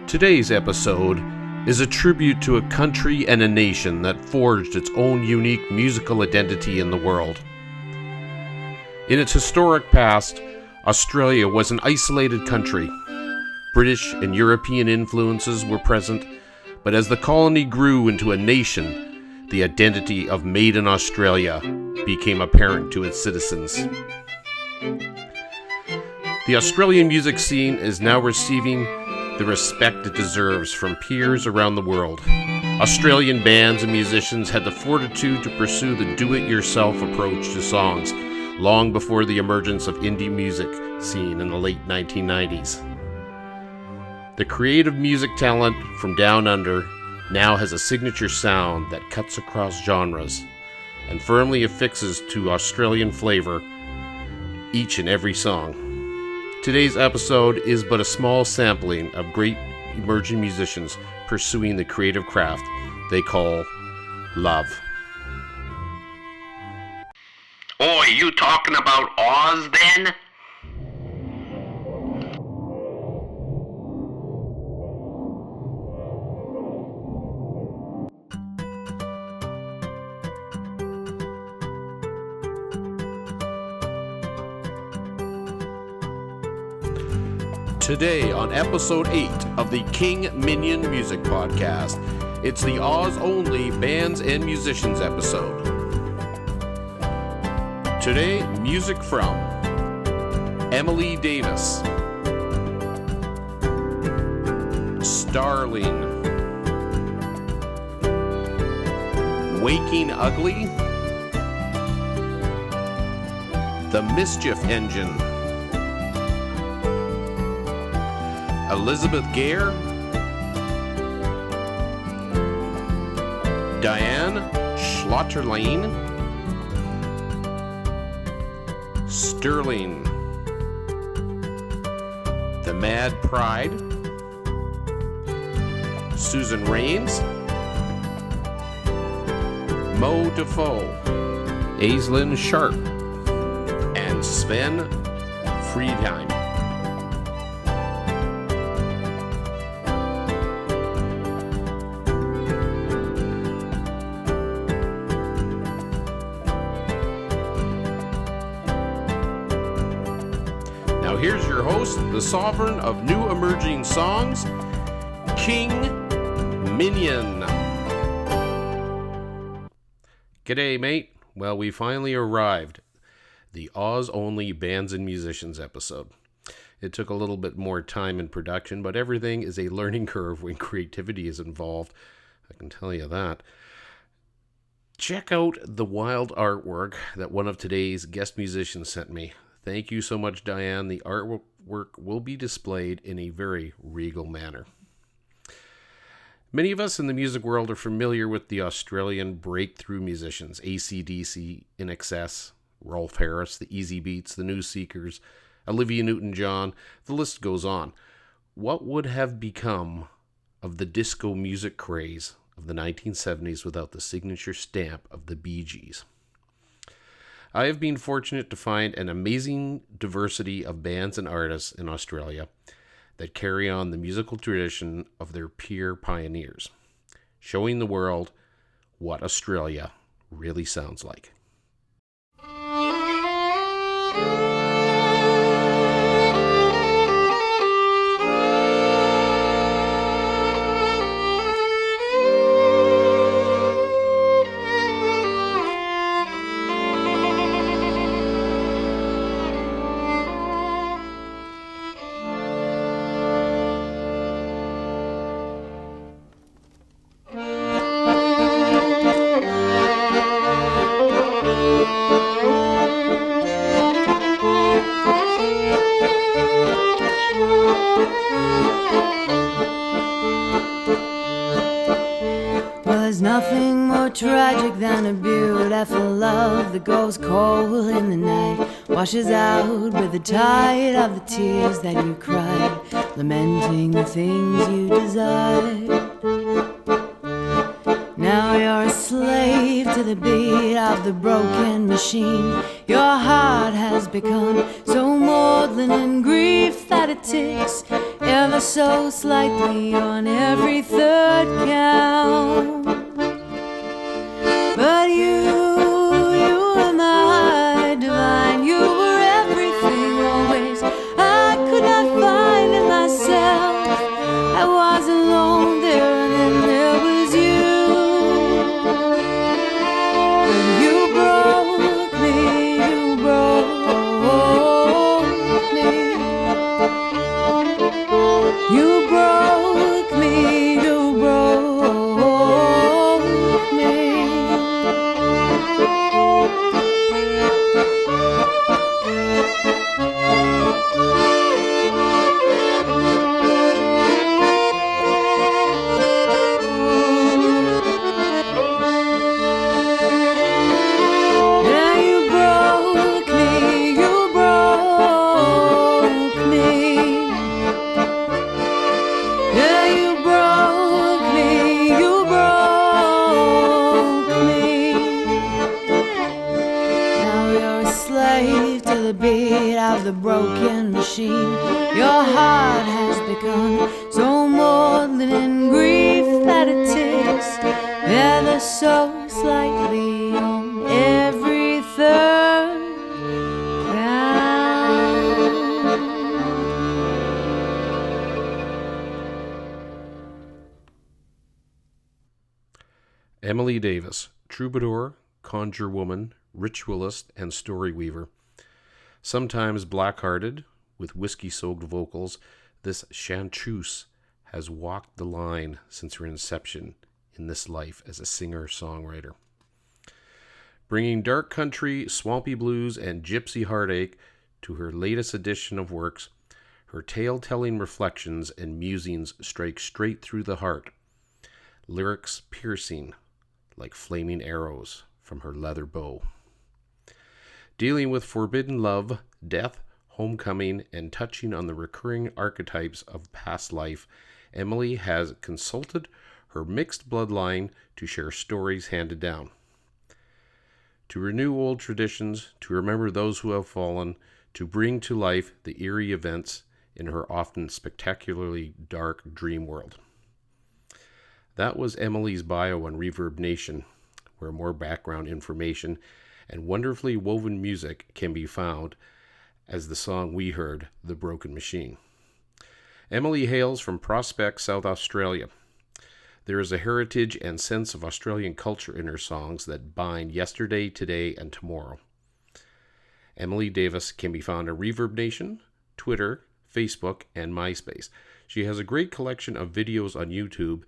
Today's episode is a tribute to a country and a nation that forged its own unique musical identity in the world. In its historic past, Australia was an isolated country. British and European influences were present, but as the colony grew into a nation, the identity of Made in Australia became apparent to its citizens. The Australian music scene is now receiving the respect it deserves from peers around the world. Australian bands and musicians had the fortitude to pursue the do-it-yourself approach to songs long before the emergence of indie music scene in the late 1990s. The creative music talent from Down Under now has a signature sound that cuts across genres and firmly affixes to Australian flavor each and every song. Today's episode is but a small sampling of great emerging musicians pursuing the creative craft they call love. Oh, are you talking about Oz then? Today on episode 8 of the Minion Music Podcast, it's the Oz-only bands and musicians episode. Today, music from Emily Davis, Starling, Waking Ugly, The Mischief Engine, Elizabeth Gare, Diane Schlotterlein, Sterling, The Mad Pride, Susan Rains, Mo Defoe, Aislinn Sharp, and Sven Friedheim. Now here's your host, the sovereign of new emerging songs, King Minion. G'day, mate. Well, we finally arrived. The Oz-only bands and musicians episode. It took a little bit more time in production, but everything is a learning curve when creativity is involved. I can tell you that. Check out the wild artwork that one of today's guest musicians sent me. Thank you so much, Diane. The artwork will be displayed in a very regal manner. Many of us in the music world are familiar with the Australian breakthrough musicians, AC/DC, INXS, Rolf Harris, the Easy Beats, the New Seekers, Olivia Newton-John, the list goes on. What would have become of the disco music craze of the 1970s without the signature stamp of the Bee Gees? I have been fortunate to find an amazing diversity of bands and artists in Australia that carry on the musical tradition of their peer pioneers, showing the world what Australia really sounds like. There's nothing more tragic than a beautiful love that goes cold in the night, washes out with the tide of the tears that you cried, lamenting the things you desired. Now you're a slave to the beat of the broken machine. Your heart has become so maudlin in grief that it ticks ever so slightly on every third count. But you were my divine, you were everything always. I could not find in myself. I was alone there, and then there was you. And you broke me, you broke me. You broke me, you broke me. Yeah, you broke me, you broke me. Yeah, you broke me, you broke me. Now you're a slave to the beat of the broken machine. Your heart has become so maudlin in grief that it ticks ever so slightly on every third count. Emily Davis, troubadour, conjure woman, ritualist, and story weaver. Sometimes black-hearted, with whiskey-soaked vocals, this chanteuse has walked the line since her inception in this life as a singer-songwriter. Bringing dark country, swampy blues, and gypsy heartache to her latest edition of works, her tale-telling reflections and musings strike straight through the heart, lyrics piercing like flaming arrows from her leather bow. Dealing with forbidden love, death, homecoming, and touching on the recurring archetypes of past life, Emily has consulted her mixed bloodline to share stories handed down. To renew old traditions, to remember those who have fallen, to bring to life the eerie events in her often spectacularly dark dream world. That was Emily's bio on Reverb Nation, where more background information and wonderfully woven music can be found, as the song we heard, The Broken Machine. Emily hails from Prospect, South Australia. There is a heritage and sense of Australian culture in her songs that bind yesterday, today, and tomorrow. Emily Davis can be found on Reverb Nation, Twitter, Facebook, and MySpace. She has a great collection of videos on YouTube,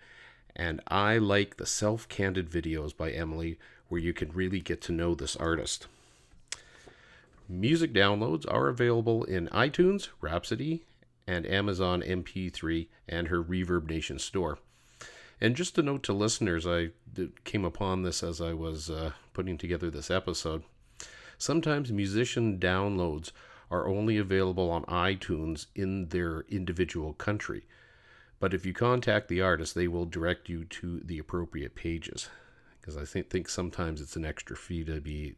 and I like the self-candid videos by Emily, where you can really get to know this artist. Music downloads are available in iTunes, Rhapsody, and Amazon MP3, and her Reverb Nation store. And just a note to listeners, I came upon this as I was putting together this episode. Sometimes musician downloads are only available on iTunes in their individual country. But if you contact the artist, they will direct you to the appropriate pages. Because I think sometimes it's an extra fee to be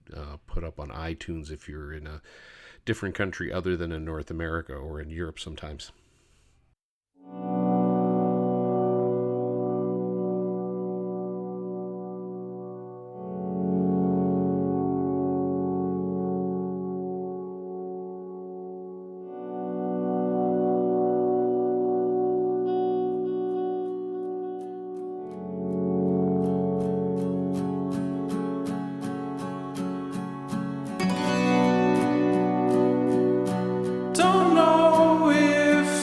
put up on iTunes if you're in a different country other than in North America or in Europe sometimes. Don't know if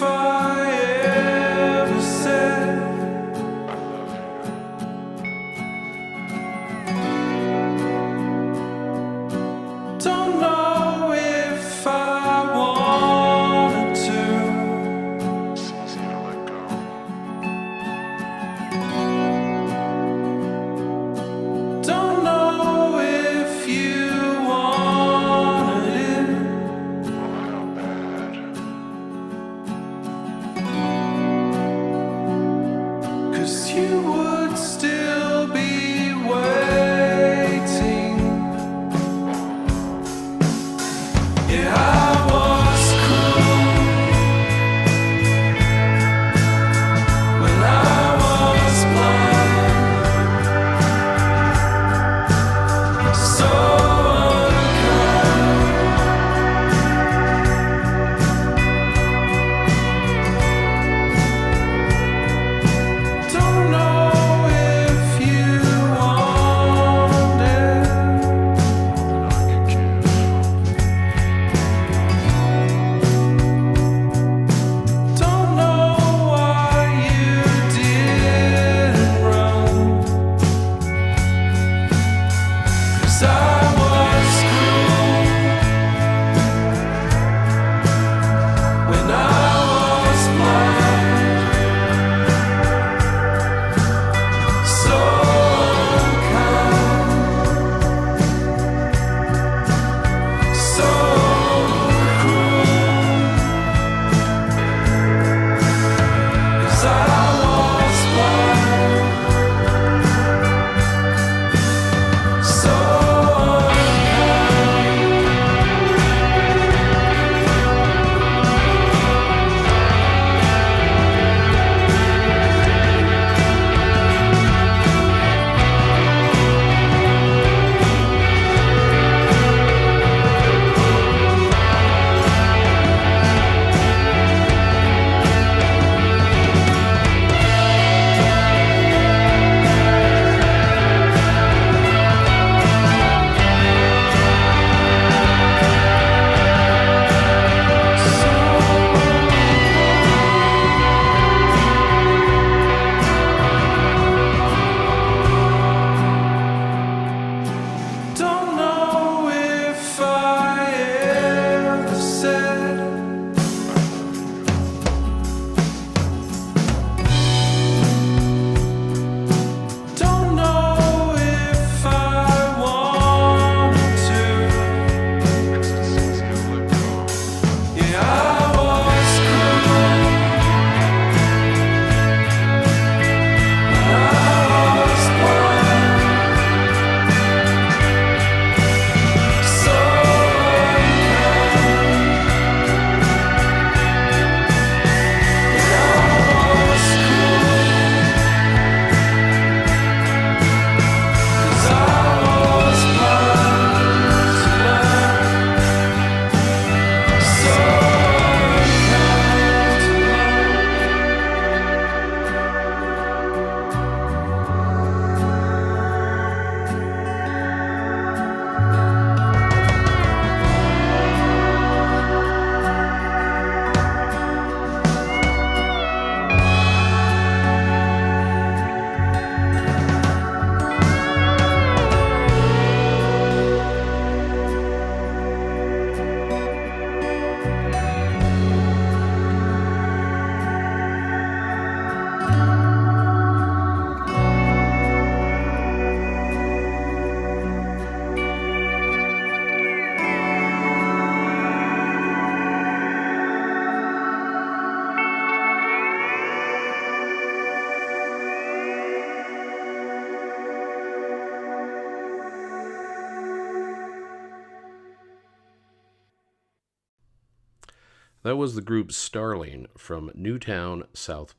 That was the group Starling from Newtown,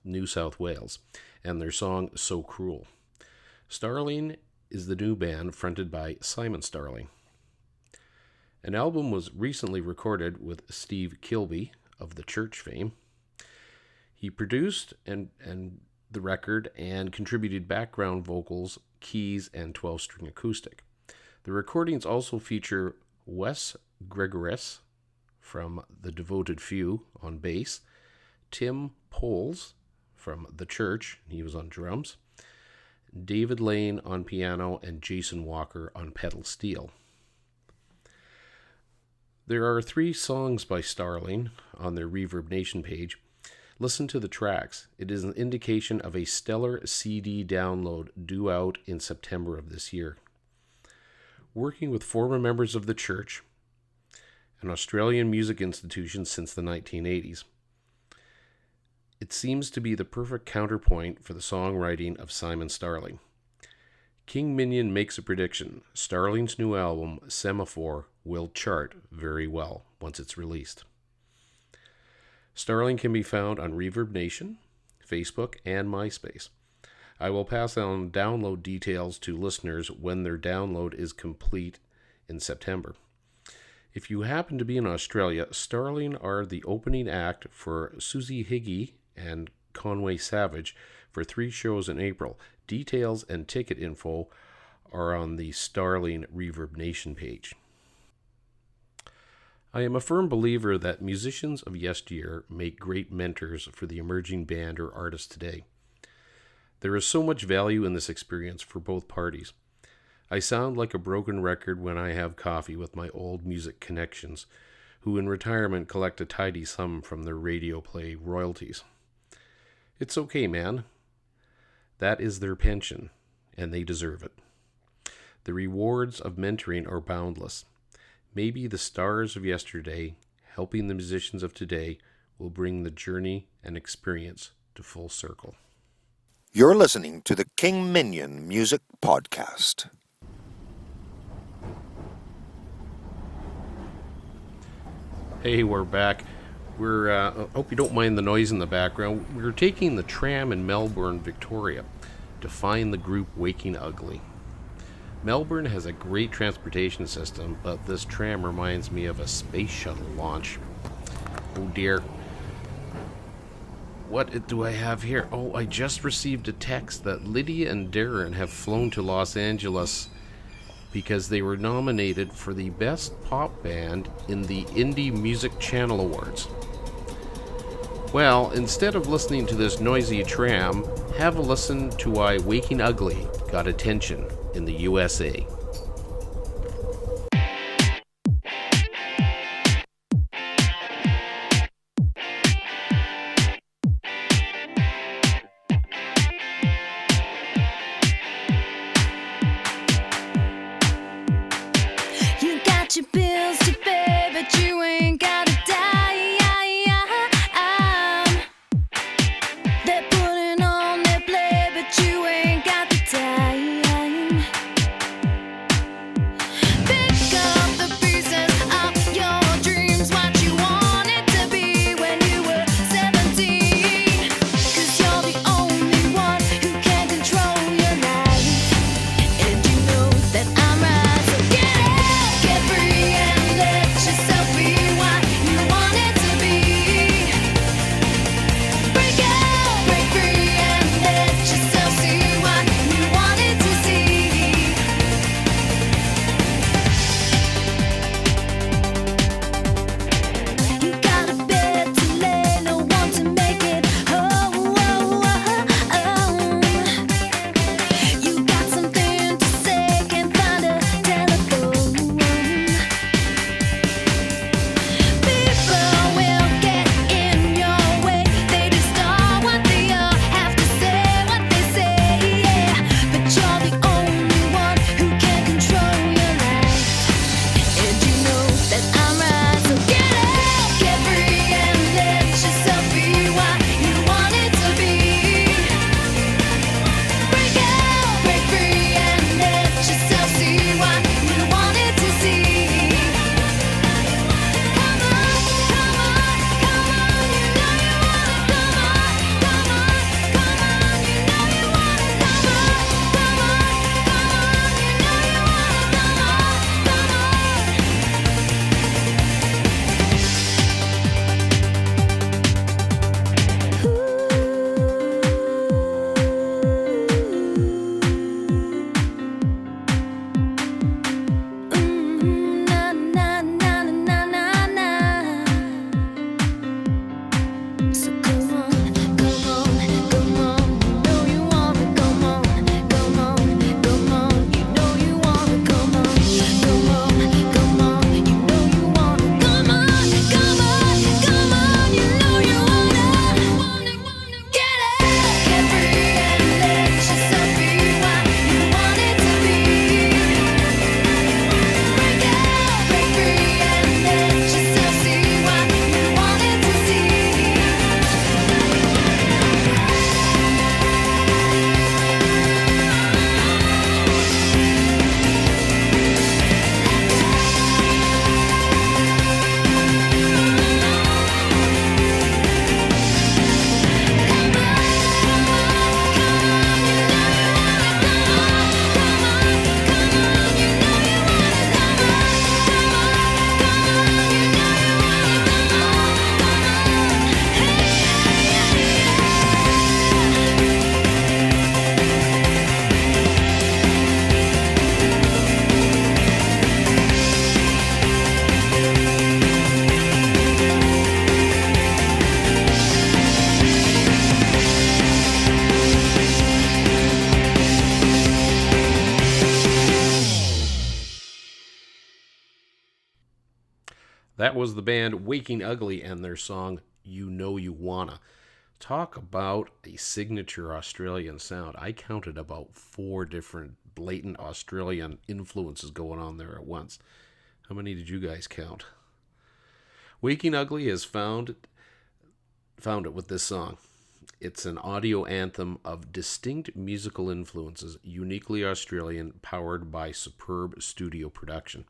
New South Wales, and their song So Cruel. Starling is the new band fronted by Simon Starling. An album was recently recorded with Steve Kilbey of The Church fame. He produced and the record and contributed background vocals, keys, and 12-string acoustic. The recordings also feature Wes Gregoris from The Devoted Few on bass, Tim Poles from The Church, he was on drums, David Lane on piano, and Jason Walker on pedal steel. There are 3 songs by Starling on their Reverb Nation page. Listen to the tracks. It is an indication of a stellar CD download due out in September of this year. Working with former members of The Church, an Australian music institution since the 1980s, it seems to be the perfect counterpoint for the songwriting of Simon Starling. King Minion makes a prediction. Starling's new album, Semaphore, will chart very well once it's released. Starling can be found on Reverb Nation, Facebook, and MySpace. I will pass on download details to listeners when their download is complete in September. If you happen to be in Australia, Starling are the opening act for Susie Higgy and Conway Savage for 3 shows in April. Details and ticket info are on the Starling Reverb Nation page. I am a firm believer that musicians of yesteryear make great mentors for the emerging band or artist today. There is so much value in this experience for both parties. I sound like a broken record when I have coffee with my old music connections, who in retirement collect a tidy sum from their radio play royalties. It's okay, man. That is their pension, and they deserve it. The rewards of mentoring are boundless. Maybe the stars of yesterday, helping the musicians of today, will bring the journey and experience to full circle. You're listening to the King Minion Music Podcast. Hey, we're back. I hope you don't mind the noise in the background. We're taking the tram in Melbourne, Victoria, to find the group Waking Ugly. Melbourne has a great transportation system, but this tram reminds me of a space shuttle launch. Oh dear. What do I have here? Oh, I just received a text that Lydia and Darren have flown to Los Angeles because they were nominated for the Best Pop Band in the Indie Music Channel Awards. Well, instead of listening to this noisy tram, have a listen to why Waking Ugly got attention in the USA. You got your bills to pay, but you ain't gotta die. They're putting on their play, but you ain't got the time. That was the band Waking Ugly and their song, You Know You Wanna. Talk about a signature Australian sound. I counted about 4 different blatant Australian influences going on there at once. How many did you guys count? Waking Ugly has found it with this song. It's an audio anthem of distinct musical influences, uniquely Australian, powered by superb studio production.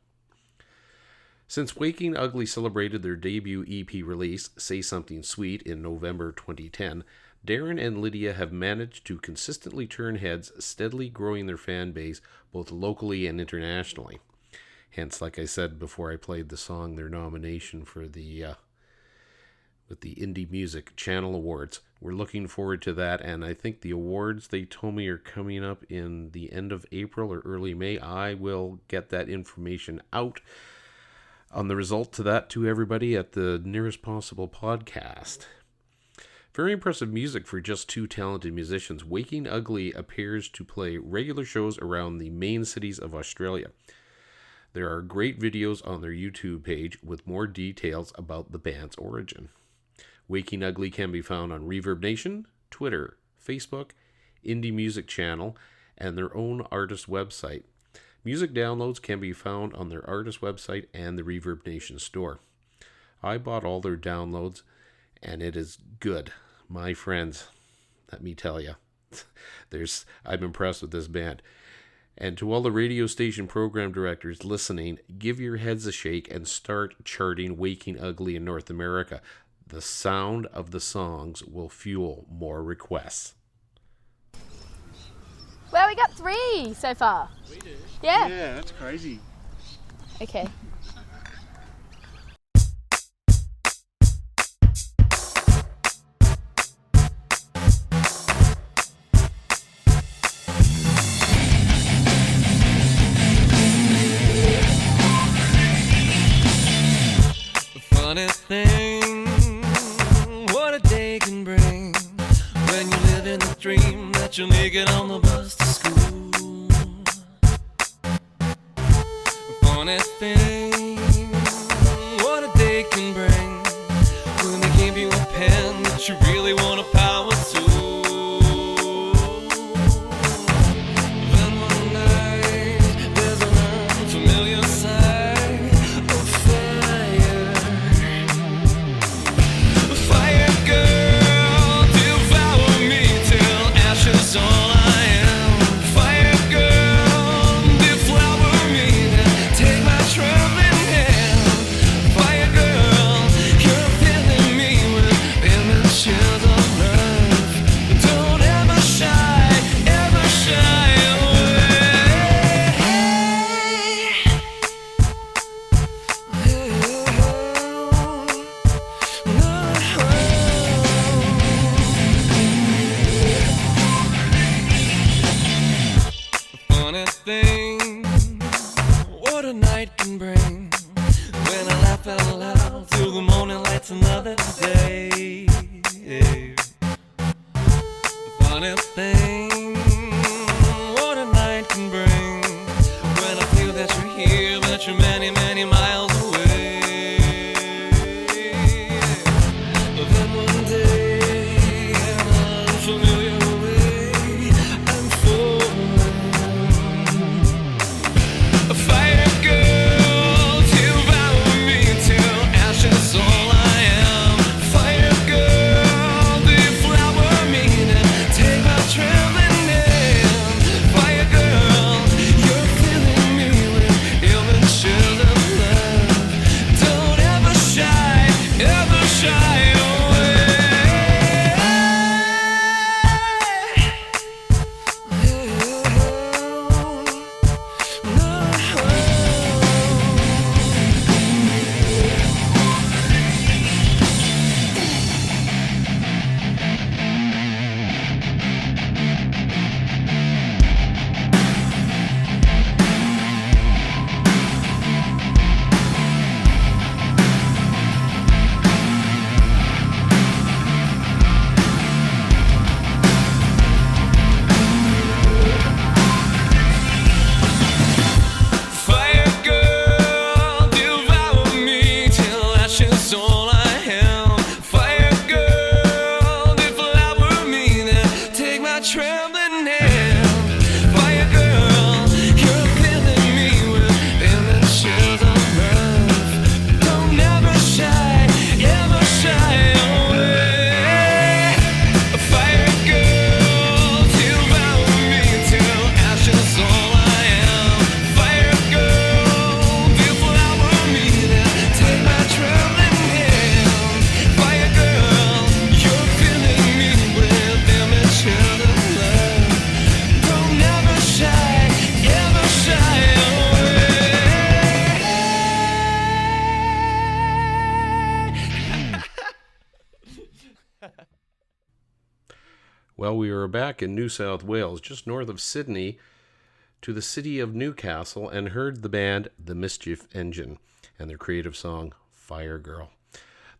Since Waking Ugly celebrated their debut EP release, Say Something Sweet, in November 2010, Darren and Lydia have managed to consistently turn heads, steadily growing their fan base both locally and internationally. Hence, like I said before I played the song, their nomination for the Indie Music Channel Awards. We're looking forward to that, and I think the awards, they told me, are coming up in the end of April or early May. I will get that information out on the result to that to everybody at the nearest possible podcast. Very impressive music for just 2 talented musicians. Waking Ugly appears to play regular shows around the main cities of Australia. There are great videos on their YouTube page with more details about the band's origin. Waking Ugly can be found on Reverb Nation, Twitter, Facebook, Indie Music Channel, and their own artist website. Music downloads can be found on their artist website and the Reverb Nation store. I bought all their downloads, and it is good. My friends, let me tell you, I'm impressed with this band. And to all the radio station program directors listening, give your heads a shake and start charting Waking Ugly in North America. The sound of the songs will fuel more requests. Well, we got 3 so far. We did? Yeah. Yeah, that's crazy. Okay. Funny thing, what a day can bring when you live in the dream that you'll make it on the bus to school. Funny thing, what a day can bring when they give you a pen that you really want to power to. Then one night there's an unfamiliar sight of fire. Fire girl, devour me till ashes all I am. Fire girl, deflower me, then take my trembling hand. Fire girl, you're filling me with images of love. Don't ever shy away. Funny thing, what a night can bring when I laugh out loud through the morning lights another day. Funny thing, what a night can bring when I feel that you're here but you're many, many miles away. Then one day, in an unfamiliar way, I'm falling. Fire girl, devour me till ashes all I am. Fire girl, deflower me, then take my trembling hand. Fire girl, you're filling me with images of love. Don't ever shy away. No. Well, we are back in New South Wales, just north of Sydney, to the city of Newcastle, and heard the band The Mischief Engine and their creative song, Fire Girl.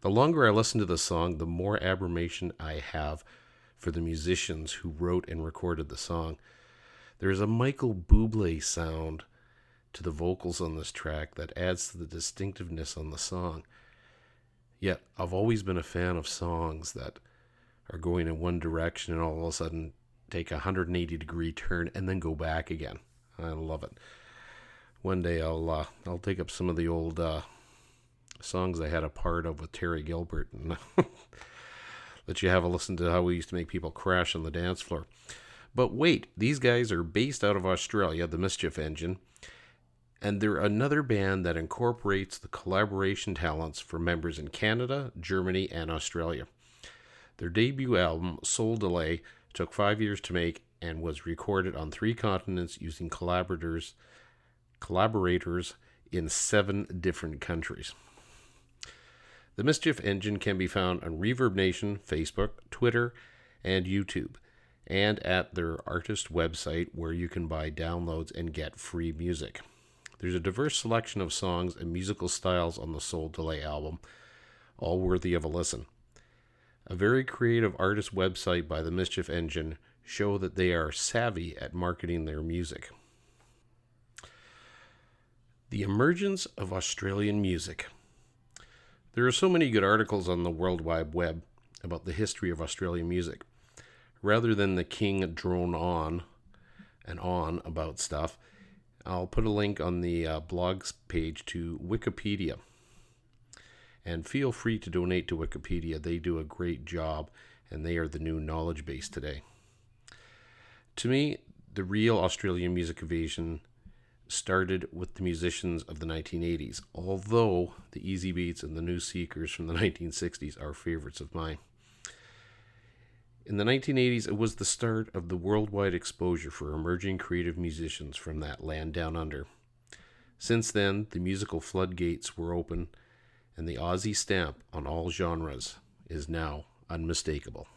The longer I listen to the song, the more admiration I have for the musicians who wrote and recorded the song. There's a Michael Bublé sound to the vocals on this track that adds to the distinctiveness on the song. Yet, I've always been a fan of songs that are going in one direction and all of a sudden take a 180-degree turn and then go back again. I love it. One day I'll take up some of the old songs I had a part of with Terry Gilbert and let you have a listen to how we used to make people crash on the dance floor. But wait, these guys are based out of Australia, the Mischief Engine, and they're another band that incorporates the collaboration talents for members in Canada, Germany, and Australia. Their debut album, Soul Delay, took 5 years to make and was recorded on 3 continents using collaborators in 7 different countries. The Mischief Engine can be found on Reverb Nation, Facebook, Twitter, and YouTube, and at their artist website where you can buy downloads and get free music. There's a diverse selection of songs and musical styles on the Soul Delay album, all worthy of a listen. A very creative artist website by the Mischief Engine show that they are savvy at marketing their music. The emergence of Australian music. There are so many good articles on the World Wide Web about the history of Australian music. Rather than the king drone on and on about stuff, I'll put a link on the blogs page to Wikipedia. And feel free to donate to Wikipedia. They do a great job, and they are the new knowledge base today. To me, the real Australian music invasion started with the musicians of the 1980s, although the Easy Beats and the New Seekers from the 1960s are favorites of mine. In the 1980s, it was the start of the worldwide exposure for emerging creative musicians from that land down under. Since then, the musical floodgates were open, and the Aussie stamp on all genres is now unmistakable.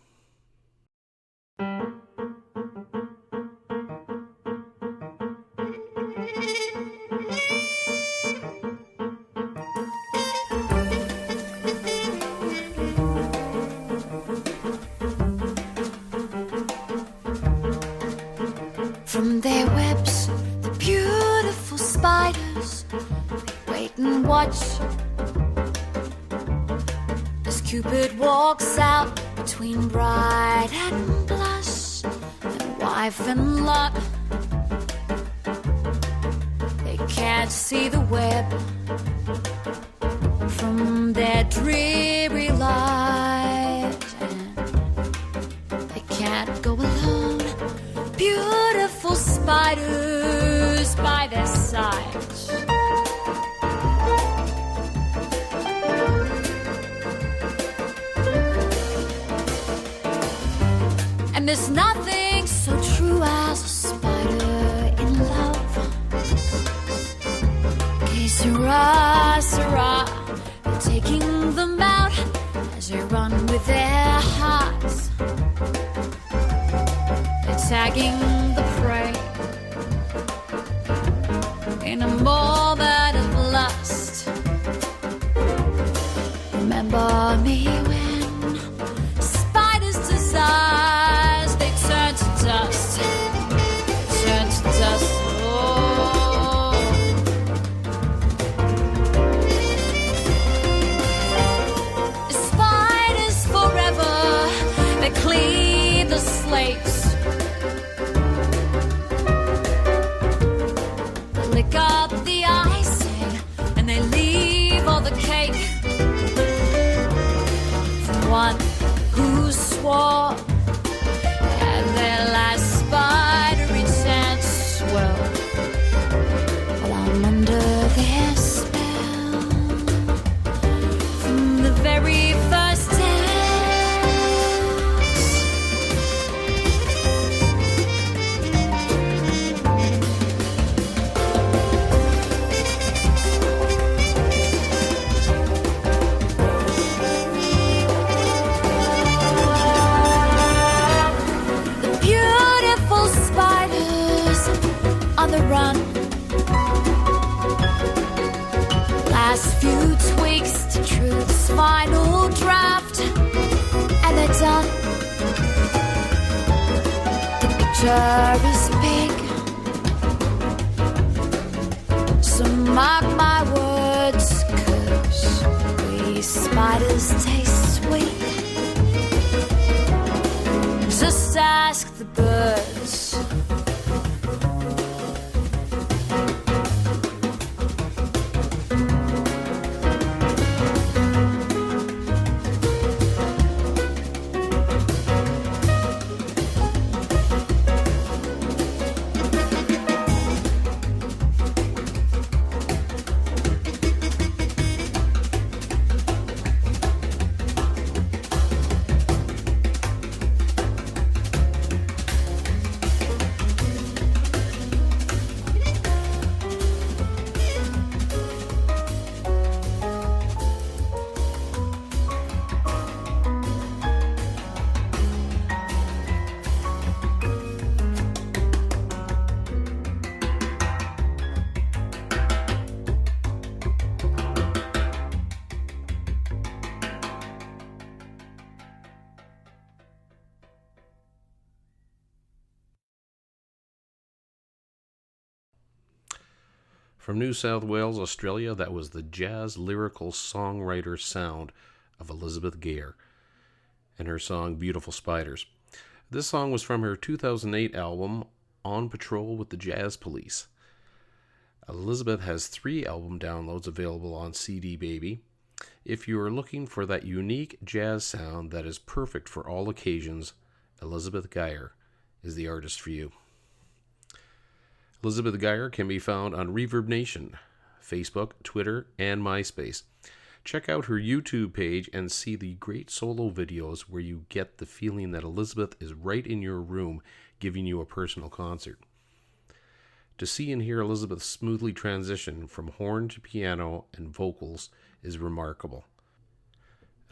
From their webs, the beautiful spiders wait and watch as Cupid walks out between bride and blush and wife and lot. They can't see the web from their dreary lives, and they can't go alone. Beautiful spiders by their sides. And there's nothing so true as a spider in love. Que sera, sera, they're taking them out as they run with their hearts. Tagging the prey in a moment of lust. Remember me when spiders' desires they turn to dust, turn to dust. Oh, the spiders forever they clean the slates. Lick up the icing and they leave all the cake. From one who swore at their last spidery chance. Well, I'm under their spell from the very first dance. the run. Last few tweaks to truth's final draft, and they're done. The picture is big, so mark my words, 'cause we spiders taste sweet. Just ask the birds. From New South Wales, Australia, that was the jazz lyrical songwriter sound of Elizabeth Gare and her song Beautiful Spiders. This song was from her 2008 album On Patrol with the Jazz Police. Elizabeth has 3 album downloads available on CD Baby. If you are looking for that unique jazz sound that is perfect for all occasions, Elizabeth Gare is the artist for you. Elizabeth Gare can be found on Reverb Nation, Facebook, Twitter, and MySpace. Check out her YouTube page and see the great solo videos where you get the feeling that Elizabeth is right in your room giving you a personal concert. To see and hear Elizabeth smoothly transition from horn to piano and vocals is remarkable.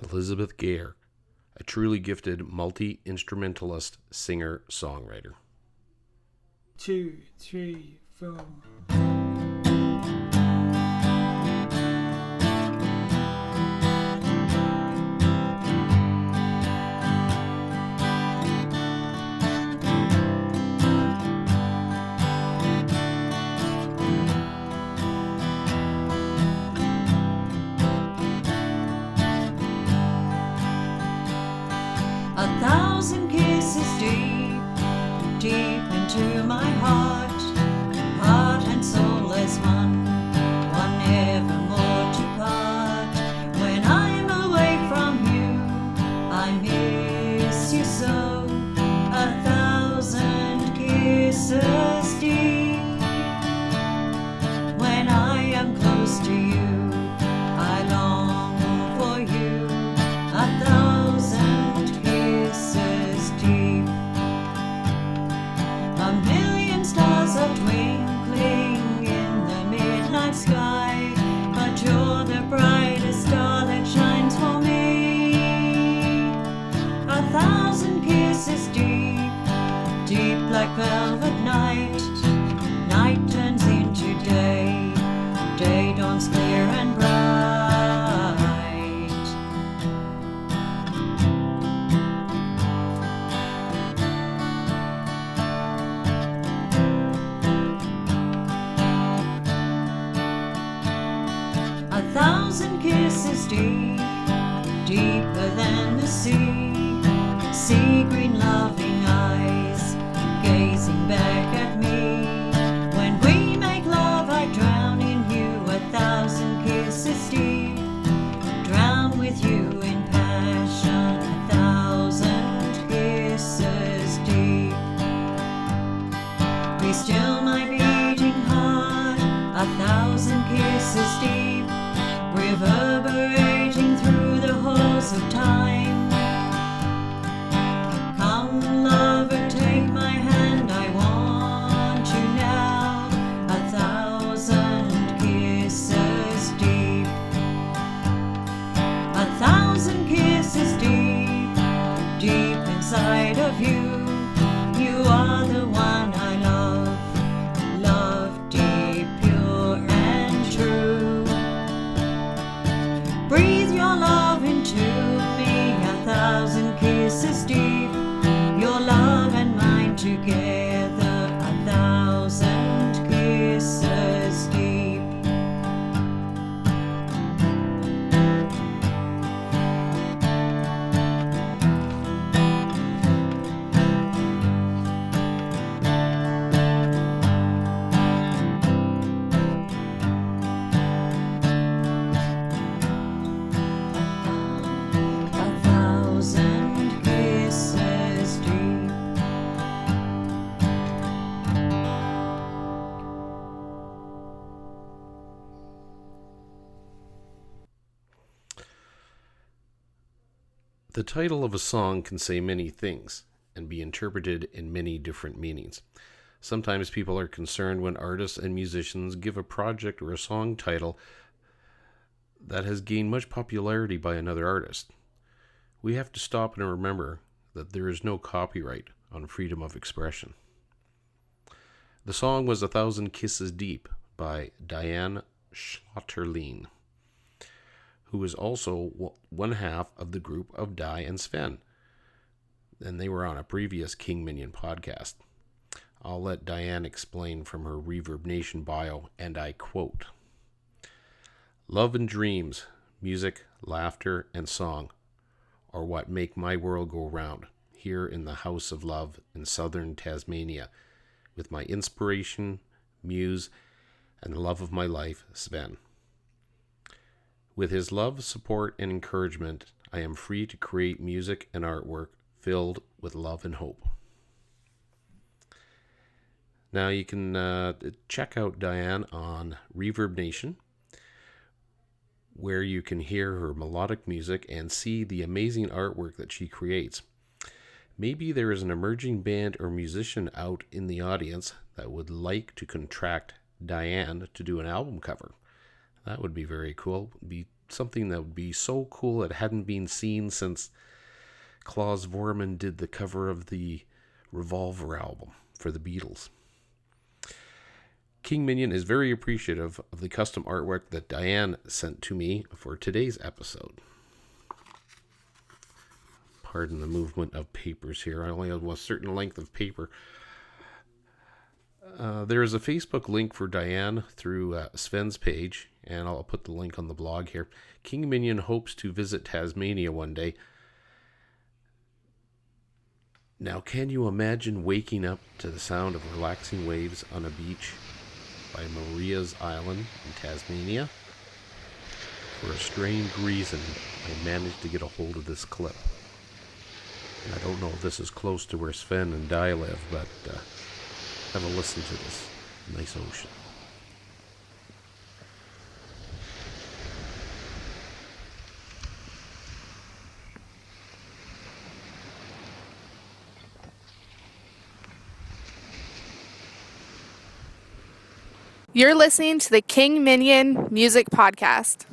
Elizabeth Gare, a truly gifted multi-instrumentalist, singer-songwriter. 2, 3, 4. 1,000 kisses deep, deep into my heart, heart and soul as one, one nevermore to part. When I'm away from you, I miss you so. 1,000 kisses deep. When I am close to you, I long for you. 1,000 kisses deep. A million stars are twinkling in the midnight sky, but you're the brightest star that shines for me. 1,000 kisses deep, deep like velvet night. Night turns into day, day dawns clear and bright. 1,000 kisses deep, deeper than the sea. Sea green loving eyes, gazing back at me. When we make love, I drown in you. 1,000 kisses deep, drown with you in passion. 1,000 kisses deep. Be still my beating heart. 1,000 kisses deep, reverberating through the halls of time. Come, lover, take my hand, I want you now. 1,000 kisses deep. 1,000 kisses deep, deep inside of you. You are the one I love, love. The title of a song can say many things and be interpreted in many different meanings. Sometimes people are concerned when artists and musicians give a project or a song title that has gained much popularity by another artist. We have to stop and remember that there is no copyright on freedom of expression. The song was 1,000 Kisses Deep by Diane Schlotterlein, who is also one half of the group of Di and Sven, and they were on a previous King Minion podcast. I'll let Diane explain from her Reverb Nation bio, and I quote, "Love and dreams, music, laughter, and song are what make my world go round here in the House of Love in southern Tasmania, with my inspiration, muse, and the love of my life, Sven. With his love, support, and encouragement, I am free to create music and artwork filled with love and hope." Now you can check out Diane on Reverb Nation, where you can hear her melodic music and see the amazing artwork that she creates. Maybe there is an emerging band or musician out in the audience that would like to contract Diane to do an album cover. That would be very cool. It would be something that would be so cool it hadn't been seen since Klaus Vormann did the cover of the Revolver album for the Beatles. King Minion is very appreciative of the custom artwork that Diane sent to me for today's episode. Pardon the movement of papers here. I only have a certain length of paper. There is a Facebook link for Diane through Sven's page, and I'll put the link on the blog here. King Minion hopes to visit Tasmania one day. Now, can you imagine waking up to the sound of relaxing waves on a beach by Maria's Island in Tasmania? For a strange reason, I managed to get a hold of this clip. And I don't know if this is close to where Sven and Di live, but have a listen to this nice ocean. You're listening to the King Minion Music Podcast.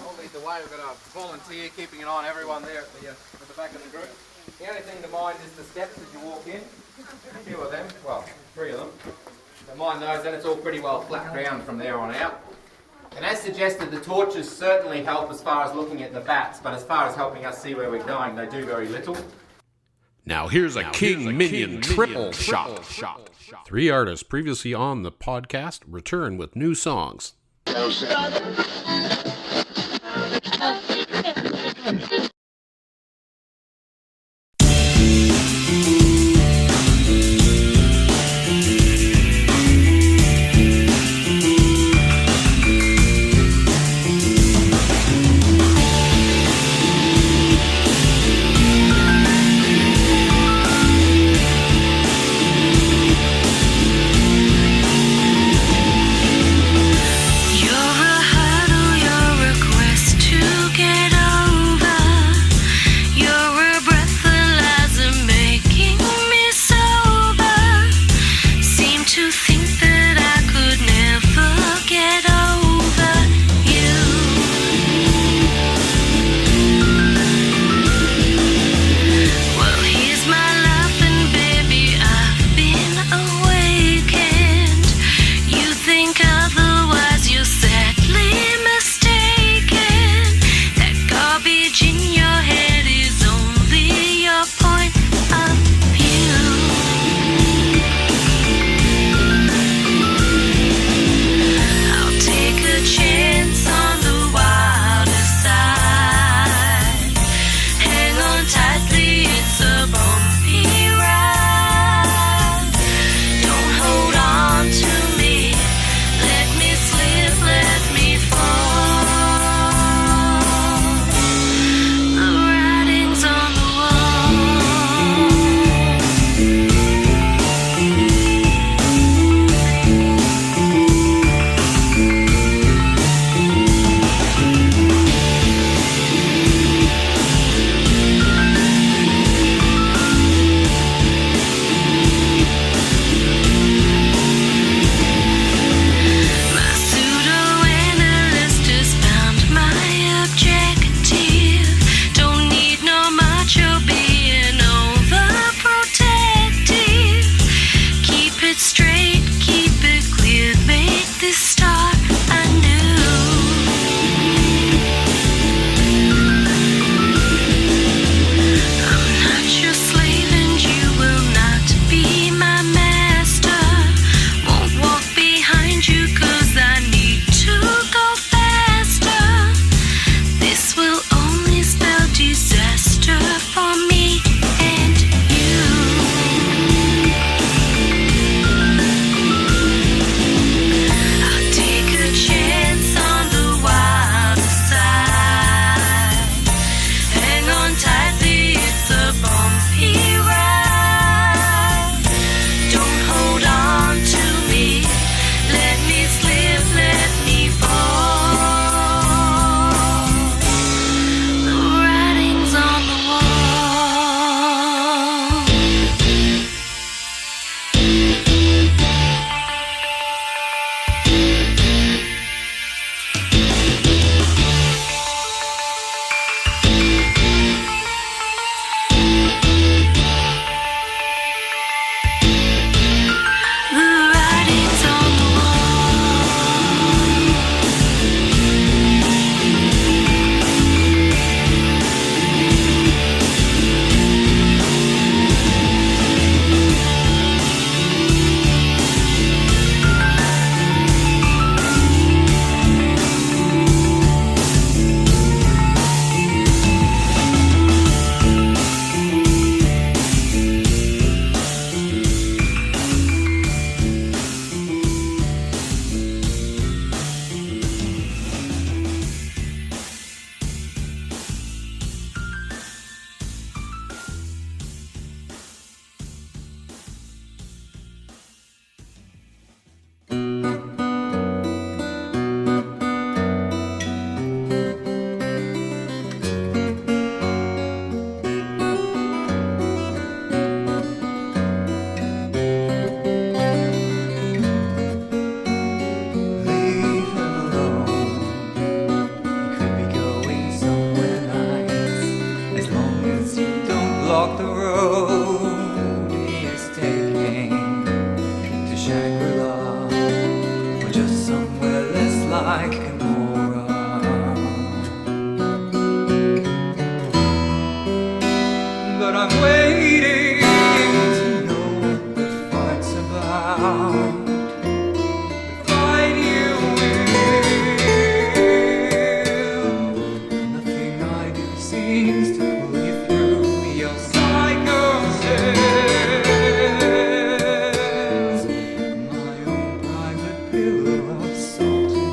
I'll lead the way. We've got a volunteer keeping an eye on everyone there at the back of the group. The only thing to mind is the steps as you walk in. A few of them, well, 3 of them. So mind those, then it's all pretty well flat ground from there on out. And as suggested, the torches certainly help as far as looking at the bats, but as far as helping us see where we're going, they do very little. Now here's a King Minion triple shot. 3 artists previously on the podcast return with new songs. You're a like an aura. But I'm waiting to know what the fight's about. The fight you will. Nothing I do seems to pull you through your psychosis. My own private pillow of salt in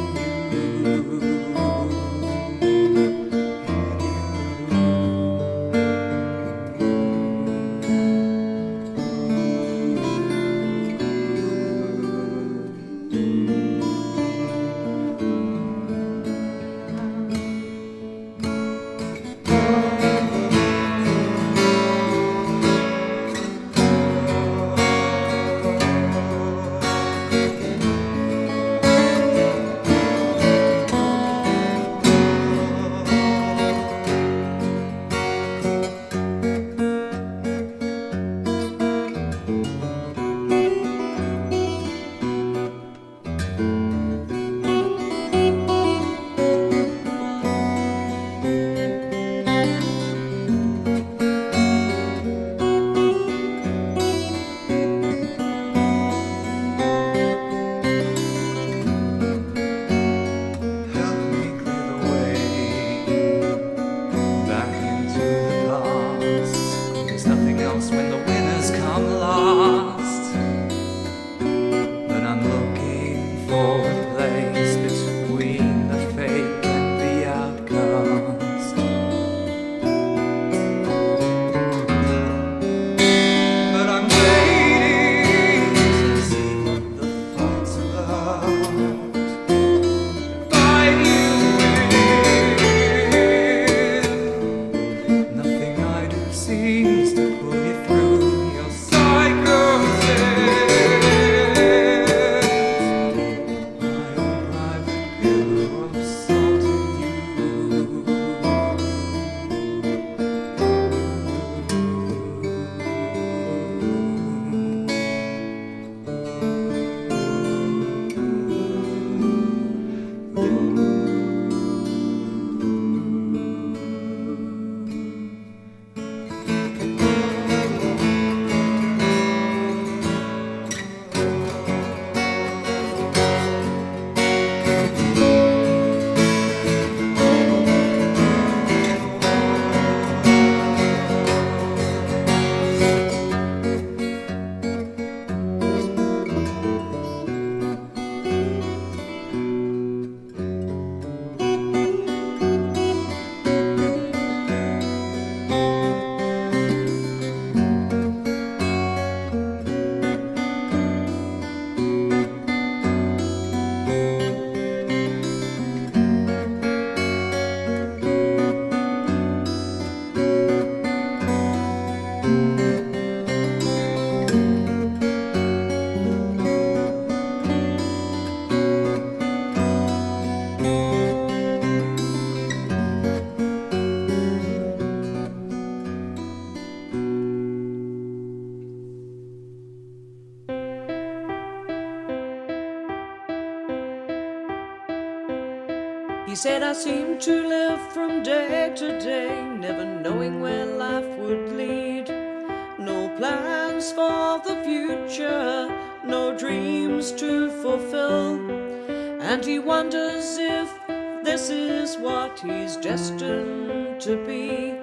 He said I seemed to live from day to day, never knowing where life would lead. No plans for the future, no dreams to fulfill. And he wonders if this is what he's destined to be.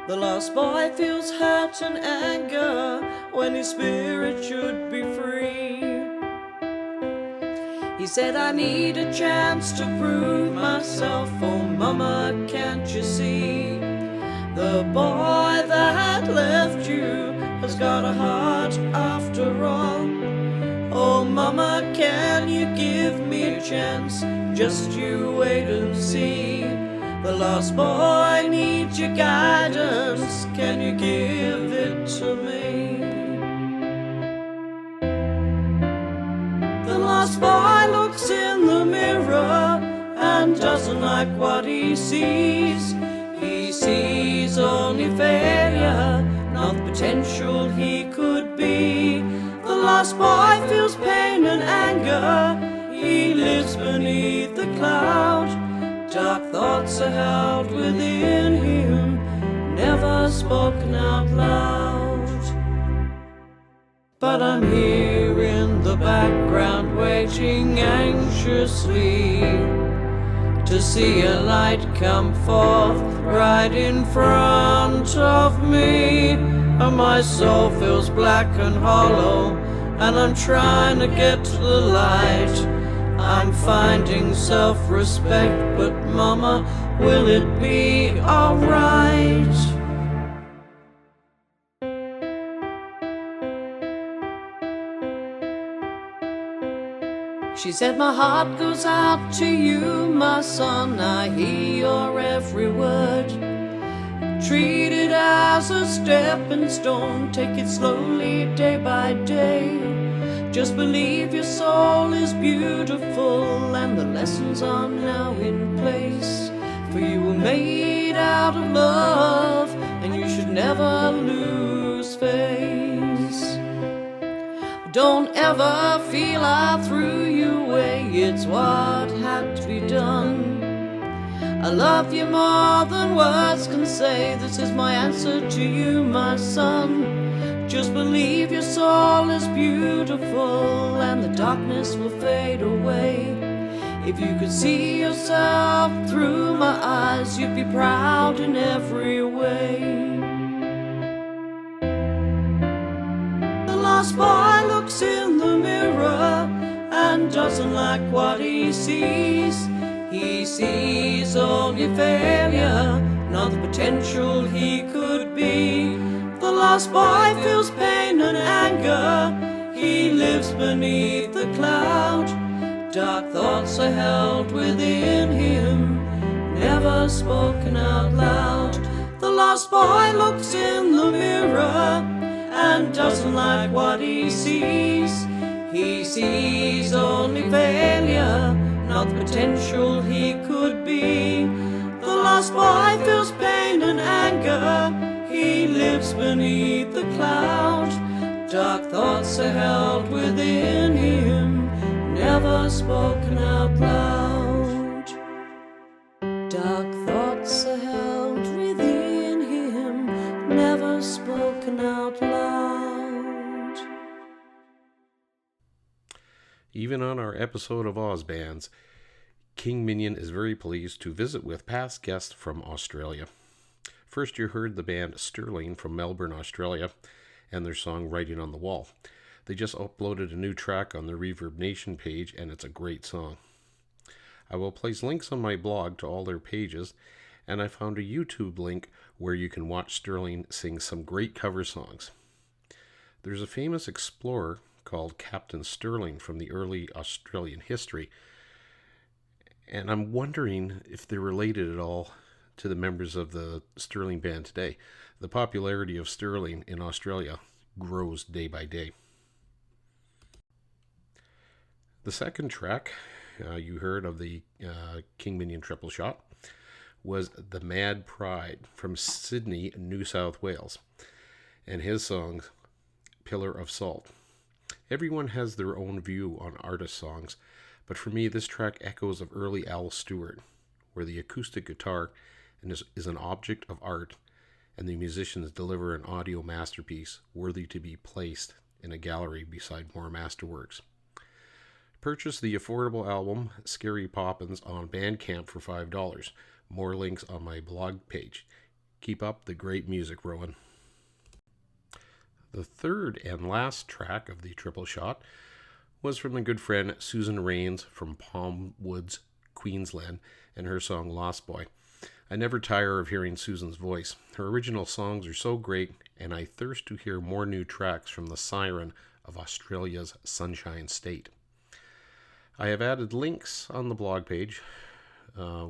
The lost boy feels hurt and anger when his spirit should be free. He said, I need a chance to prove myself. Oh, mama, can't you see? The boy that left you has got a heart after all. Oh, mama, can you give me a chance? Just you wait and see. The lost boy needs your guidance. Can you give it to me? The lost boy looks in the mirror and doesn't like what he sees. He sees only failure, not the potential he could be. The lost boy feels pain and anger. He lives beneath the the cloud. Dark thoughts are held within him, never spoken out loud. But I'm here in the background, waiting anxiously to see a light come forth right in front of me. And my soul feels black and hollow, and I'm trying to get to the light. I'm finding self-respect, but mama, will it be alright? She said, my heart goes out to you, my son. I hear your every word. Treat it as a stepping stone. Take it slowly, day by day. Just believe your soul is beautiful, and the lessons are now in place. For you were made out of love, and you should never lose face. Don't ever feel I threw you away, it's what had to be done. I love you more than words can say. This is my answer to you, my son. Just believe your soul is beautiful, and the darkness will fade away. If you could see yourself through my eyes, you'd be proud in every way. The lost boy looks in the mirror and doesn't like what he sees. He sees only failure, not the potential he could be. The lost boy feels pain and anger. He lives beneath the cloud. Dark thoughts are held within him, never spoken out loud. The lost boy looks in the mirror and doesn't like what he sees. He sees only failure, not the potential he could be. The lost boy feels pain and anger. He lives beneath the cloud. Dark thoughts are held within him, never spoken out loud. Dark thoughts are held within him, never spoken out loud. Even on our episode of Oz Bands, King Minion is very pleased to visit with past guests from Australia. First, you heard the band Sterling from Melbourne, Australia, and their song Writing on the Wall. They just uploaded a new track on their Reverb Nation page, and it's a great song. I will place links on my blog to all their pages, and I found a YouTube link where you can watch Sterling sing some great cover songs. There's a famous explorer called Captain Sterling from the early Australian history, and I'm wondering if they're related at all to the members of the Sterling Band today. The popularity of Sterling in Australia grows day by day. The second track you heard of the King Minion Triple Shot was The Mad Pride from Sydney, New South Wales, and his song Pillar of Salt. Everyone has their own view on artist songs, but for me this track echoes of early Al Stewart, where the acoustic guitar is an object of art, and the musicians deliver an audio masterpiece worthy to be placed in a gallery beside more masterworks. Purchase the affordable album Scary Poppins on BANDCAMP for $5. More links on my blog page. Keep up the great music, Rowan. The third and last track of the Triple Shot was from my good friend Susan Rains from Palm Woods, Queensland, and her song Lost Boy. I never tire of hearing Susan's voice. Her original songs are so great, and I thirst to hear more new tracks from the siren of Australia's Sunshine State. I have added links on the blog page,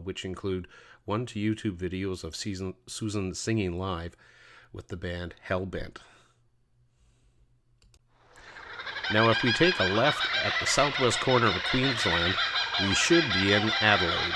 which include one to YouTube videos of Susan singing live with the band Hellbent. Now, if we take a left at the southwest corner of Queensland, we should be in Adelaide.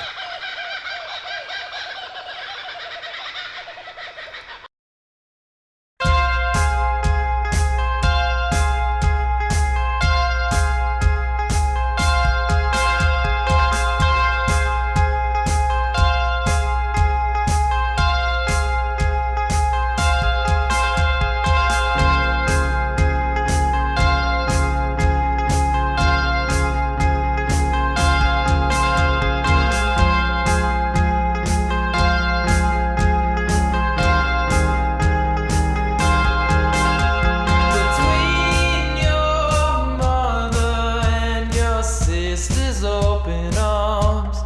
sister's open arms.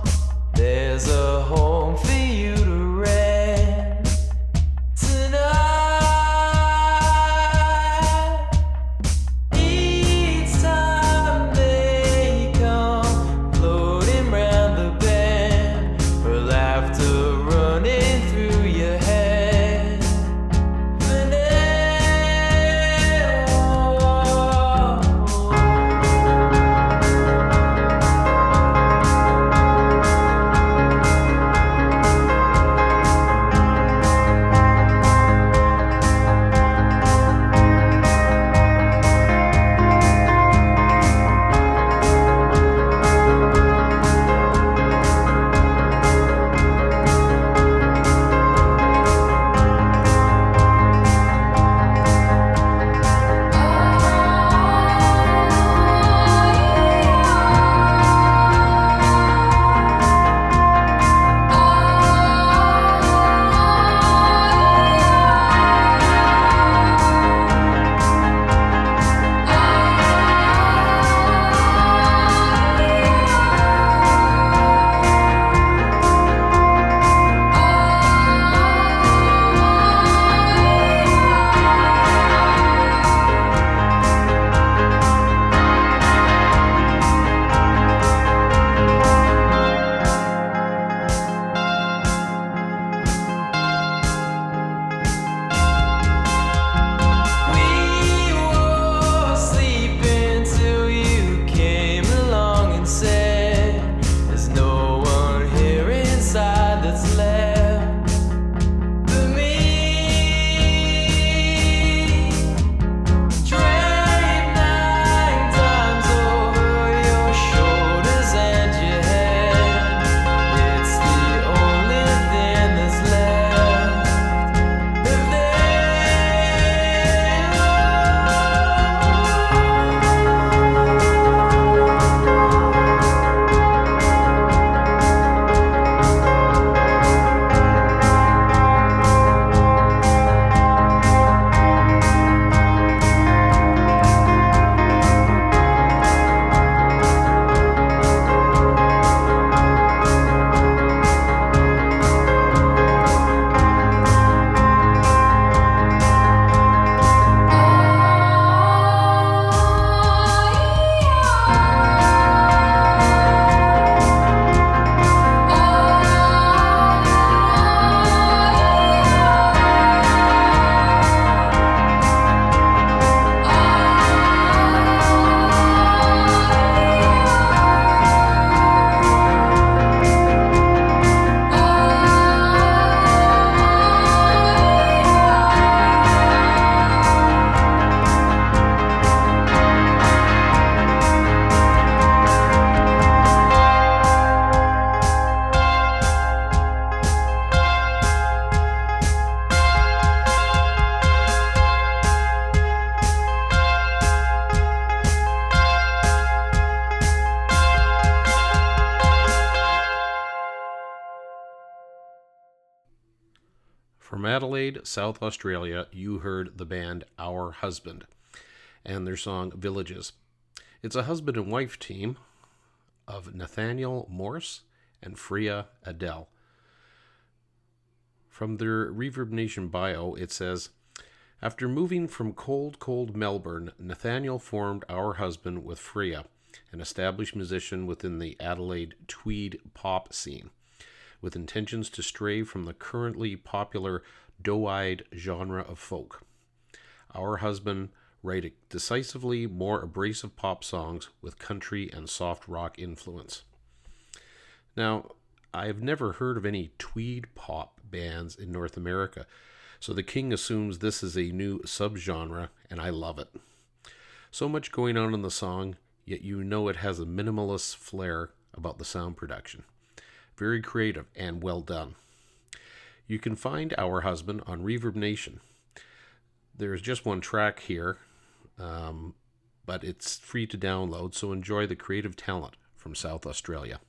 There's a home for you to rent tonight. Each time they come floating round the bend, her laughter running through your head. From Adelaide, South Australia, you heard the band Our Husband and their song Villages. It's a husband and wife team of Nathaniel Morse and Freya Adele. From their Reverb Nation bio, it says, after moving from cold Melbourne, Nathaniel formed Our Husband with Freya, an established musician within the Adelaide tweed pop scene, with intentions to stray from the currently popular doe-eyed genre of folk. Our Husband write decisively more abrasive pop songs with country and soft rock influence. Now, I've never heard of any tweed pop bands in North America, so the King assumes this is a new subgenre, and I love it. So much going on in the song, yet you know it has a minimalist flair about the sound production. Very creative and well done. You can find Our Husband on Reverb Nation. There's just one track here, but it's free to download, so enjoy the creative talent from South Australia.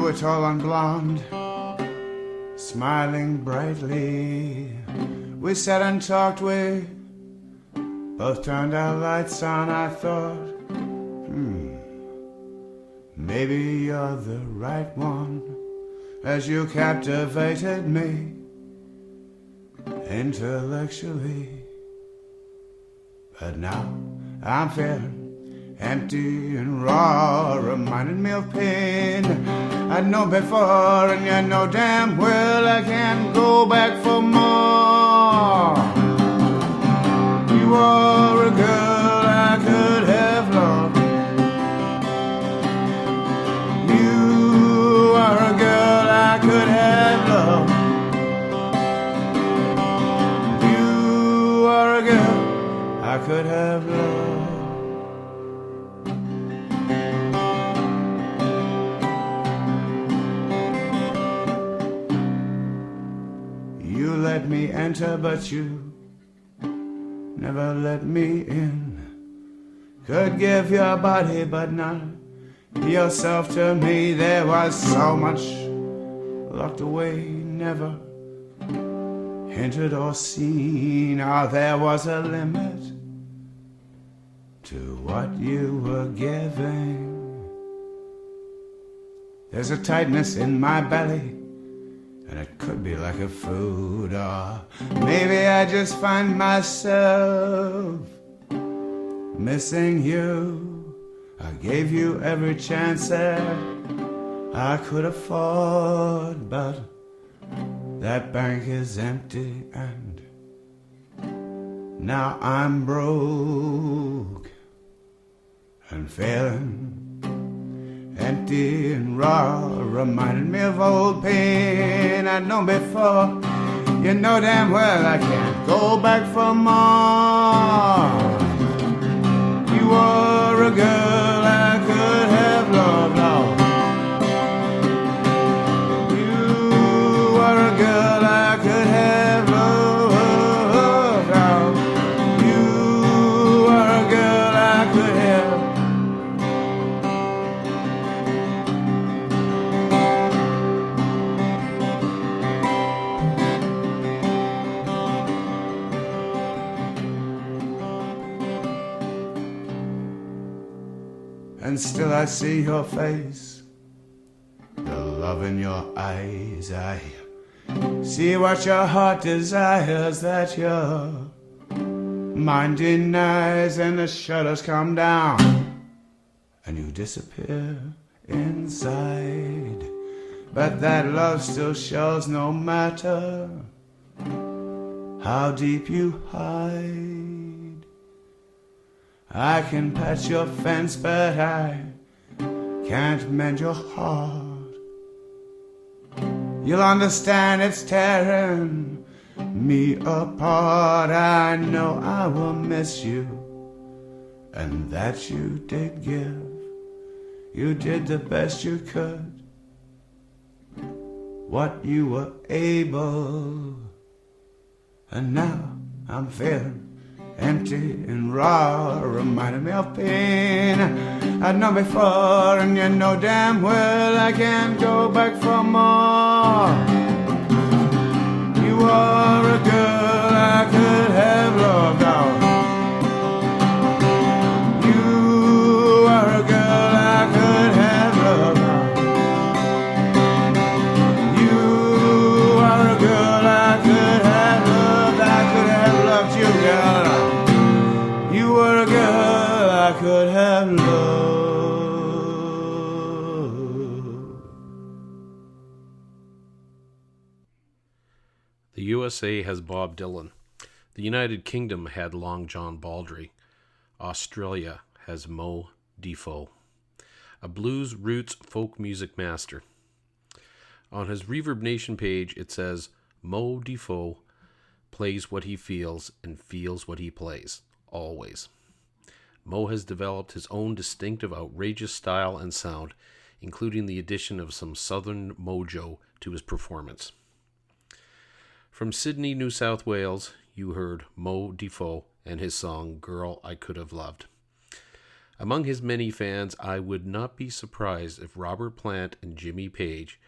were tall and blonde, smiling brightly. We sat and talked, we both turned our lights on. I thought, maybe you're the right one, as you captivated me intellectually. But now I'm feeling empty and raw, reminding me of pain I'd known before, and you know damn well I can't go back for more. You are a girl I could have loved. You are a girl I could have loved. You are a girl I could have loved. You let me enter, but you never let me in. Could give your body, but not yourself to me. There was so much locked away, never hinted or seen. Oh, there was a limit to what you were giving. There's a tightness in my belly, and it could be like a food, or maybe I just find myself missing you. I gave you every chance that I could afford, but that bank is empty and now I'm broke and failing. Empty and raw, reminding me of old pain I'd known before. You know damn well I can't go back for more. You are a girl I could have loved, Lord. You are a girl I could have loved, Lord. You are a girl I could have. And still I see your face, the love in your eyes. I see what your heart desires, that your mind denies, and the shutters come down and you disappear inside. But that love still shows, no matter how deep you hide. I can patch your fence, but I can't mend your heart. You'll understand it's tearing me apart. I know I will miss you, and that you did give. You did the best you could, what you were able. And now I'm feeling empty and raw, reminding me of pain I'd known before, and you know damn well I can't go back for more. You are a girl I could have loved, oh. You are a girl I could have loved, oh. You are a girl I could have loved. I could have loved you, girl. You were a girl I could have loved. The USA has Bob Dylan. The United Kingdom had Long John Baldry. Australia has Mo Defoe, a blues roots folk music master. On his Reverb Nation page it says, Mo Defoe plays what he feels and feels what he plays. Always. Mo has developed his own distinctive, outrageous style and sound, including the addition of some southern mojo to his performance. From Sydney, New South Wales, you heard Mo Defoe and his song Girl I Could Have Loved. Among his many fans, I would not be surprised if Robert Plant and Jimmy Page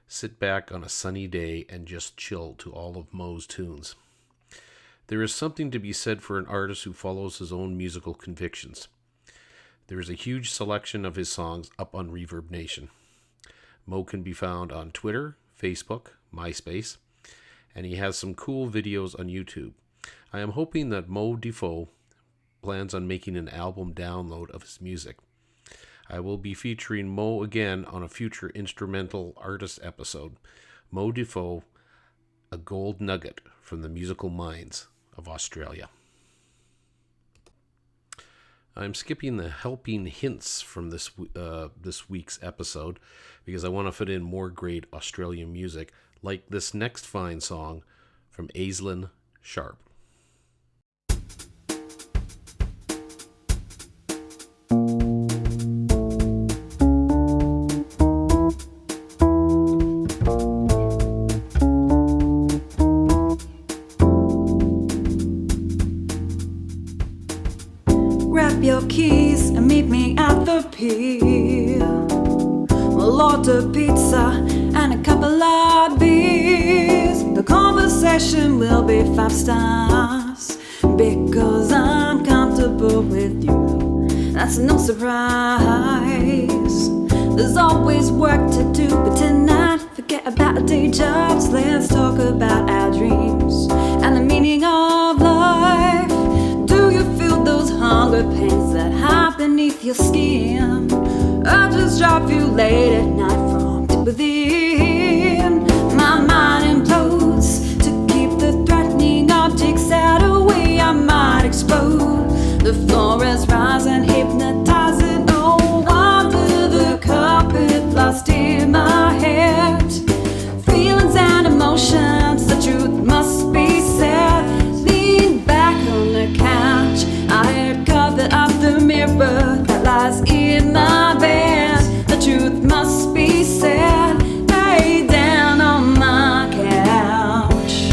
sit back on a sunny day and just chill to all of Moe's tunes. There is something to be said for an artist who follows his own musical convictions. There is a huge selection of his songs up on Reverb Nation. Moe can be found on Twitter, Facebook, MySpace, and he has some cool videos on YouTube. I am hoping that Moe Defoe plans on making an album download of his music. I will be featuring Moe again on a future instrumental artist episode. Moe Defoe, a gold nugget from the musical minds of Australia. I'm skipping the helping hints from this week's episode because I want to fit in more great Australian music, like this next fine song from Aislinn Sharp. Grab your keys and meet me at the pier. We'll order pizza and a couple of beers. The conversation will be 5 stars because I'm comfortable with you. That's no surprise. There's always work to do, but tonight forget about our day jobs. Let's talk about our dreams and the meaning of life. Do you feel those hunger pains that hide beneath your skin? Urges drive you late at night from deep within. My mind implodes to keep the threatening objects out of the way. I might explode. The floor is rising, hypnotizing. Oh, under the carpet, lost in my head. Feelings and emotions, the truth must be said. Lean back on the couch, I had covered up the mirror that lies in my bed. The truth must be said. Lay down on my couch.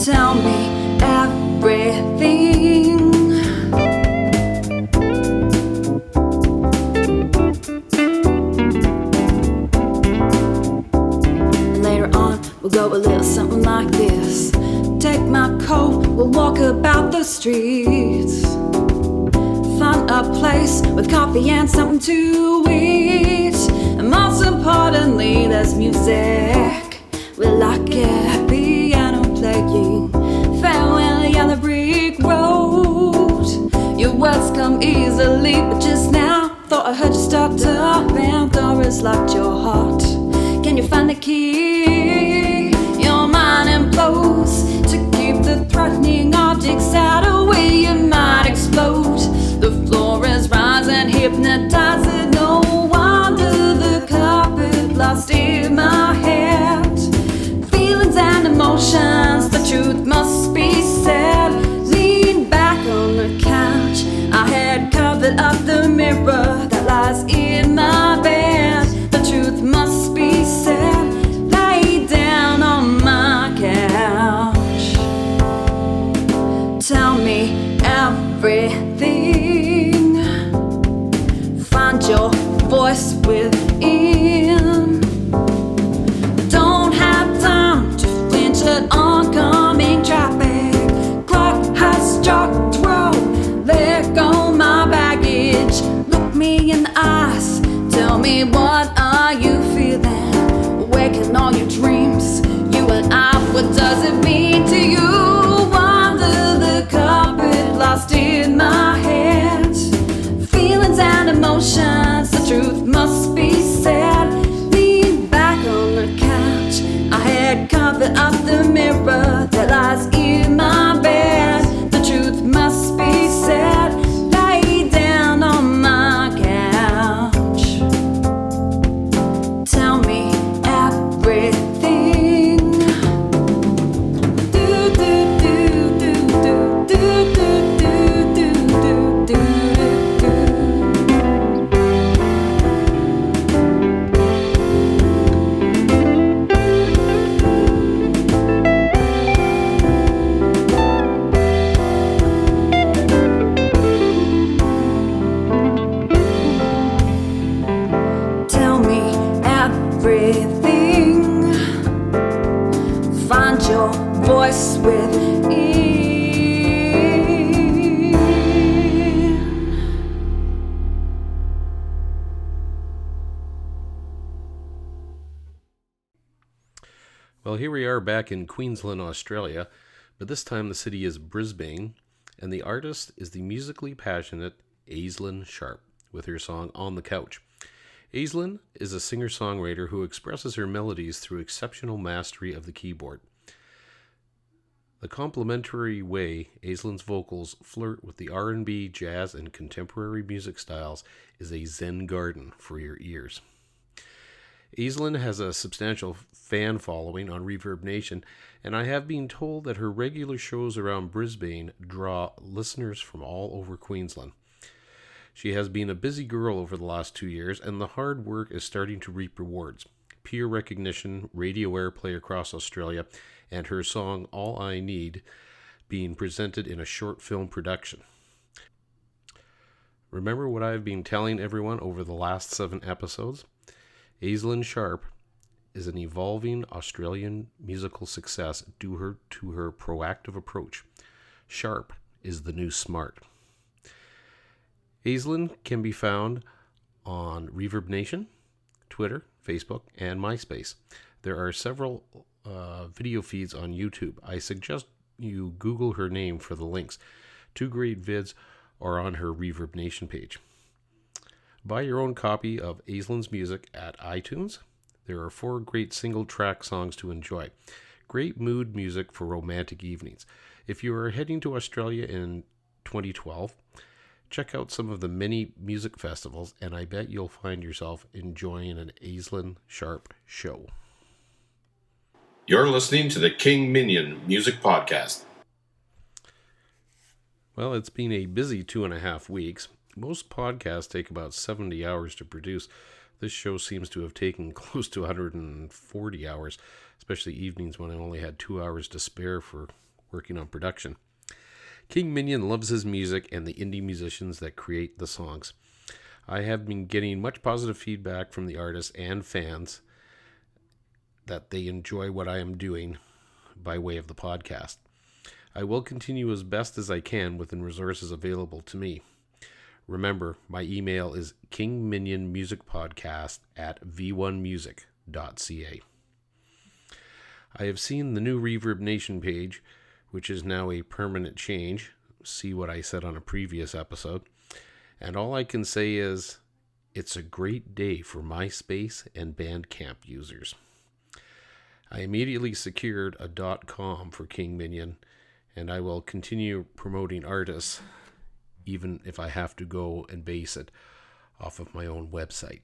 Tell me everything. Later on, we'll go a little something like this. Take my coat, we'll walk about the streets. Find a place with coffee and something to eat. And most importantly, there's music. We like it, piano playing. Farewell, yellow brick road. Your words come easily, but just now thought I heard you start up and Doris locked your heart. Can you find the key? Your mind implodes to keep the threatening objects out of the way. You might explode. The floor is rising, hypnotizing. No wonder the carpet lost in my head. Feelings and emotions, the truth must be said. Lean back on the couch, I had covered up the mirror that lies in my bed. The truth must be said. Lay down on my couch. Tell me everything. Find your voice within. Don't have time to flinch at oncoming traffic. Clock has struck 12. Let go my baggage. Look me in the eyes. Tell me, what are you feeling? Awaken all your dreams. You and I, what does it mean to you? Under the carpet, lost in my head. Feelings and emotions, the truth must be said. Lean back on the couch, I had covered up the mirror that lies in my bed. The truth must be said. Lay down on my couch. Tell me everything. Do do do do do do do do do do do. Well, here we are back in Queensland, Australia, but this time the city is Brisbane, and the artist is the musically passionate Aislinn Sharp with her song On the Couch. Aislinn is a singer-songwriter who expresses her melodies through exceptional mastery of the keyboard. The complementary way Aislinn's vocals flirt with the R&B, jazz, and contemporary music styles is a Zen garden for your ears. Aislinn has a substantial fan following on Reverb Nation, and I have been told that her regular shows around Brisbane draw listeners from all over Queensland. She has been a busy girl over the last 2 years, and the hard work is starting to reap rewards. Peer recognition, radio airplay across Australia, and her song All I Need being presented in a short film production. Remember what I've been telling everyone over the last 7 episodes? Aislinn Sharp is an evolving Australian musical success due to her proactive approach. Sharp is the new smart. Aislinn can be found on Reverb Nation, Twitter, Facebook, and MySpace. There are several video feeds on YouTube. I suggest you Google her name for the links. 2 great vids are on her Reverb Nation page. Buy your own copy of Aislinn's music at iTunes. There are 4 great single-track songs to enjoy. Great mood music for romantic evenings. If you are heading to Australia in 2012, check out some of the many music festivals, and I bet you'll find yourself enjoying an Aislinn Sharp show. You're listening to the King Minion Music Podcast. Well, it's been a busy 2.5 weeks. Most podcasts take about 70 hours to produce. This show seems to have taken close to 140 hours, especially evenings when I only had 2 hours to spare for working on production. King Minion loves his music and the indie musicians that create the songs. I have been getting much positive feedback from the artists and fans that they enjoy what I am doing by way of the podcast. I will continue as best as I can within resources available to me. Remember, my email is kingminionmusicpodcast@v1music.ca. I have seen the new Reverb Nation page, which is now a permanent change. See what I said on a previous episode. And all I can say is, it's a great day for MySpace and BANDCAMP users. I immediately secured a .com for King Minion, and I will continue promoting artists, even if I have to go and base it off of my own website.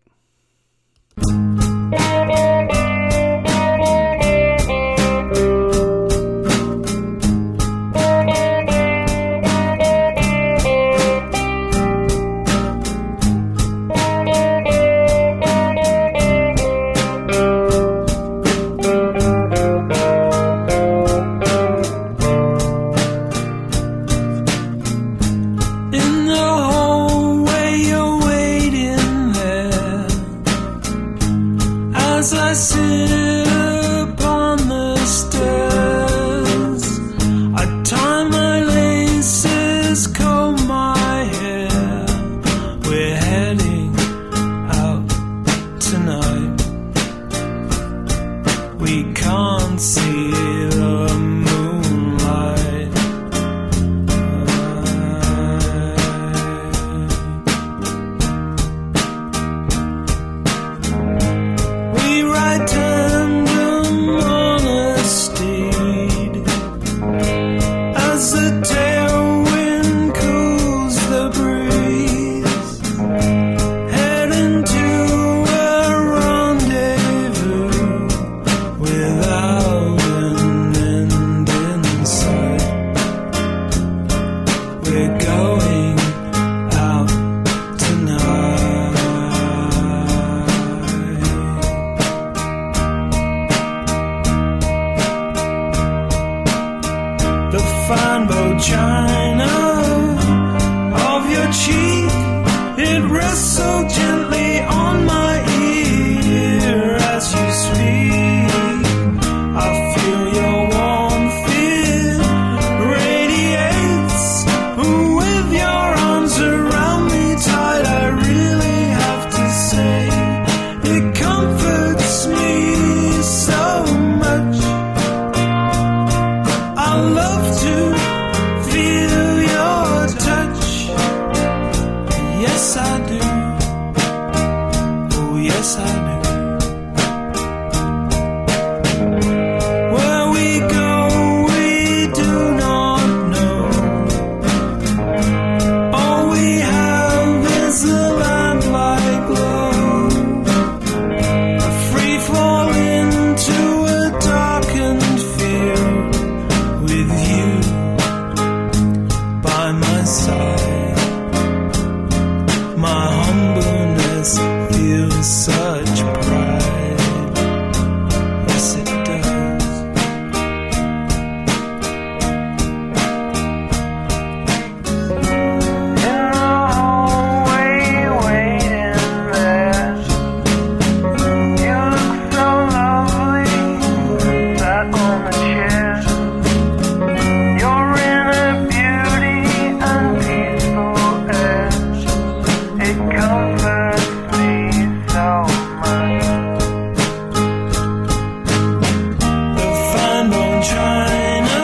It comforts me so much. yes I do. Where we go, we do not know. All we have is a lamplight glow, a free fall into a darkened field with you by my side. My humbleness feels such pride. Yes, it does. In the hallway, waiting there, you look so lovely, sat on the chair. Your inner beauty and peaceful air, it comforts me so much. The fine-bone china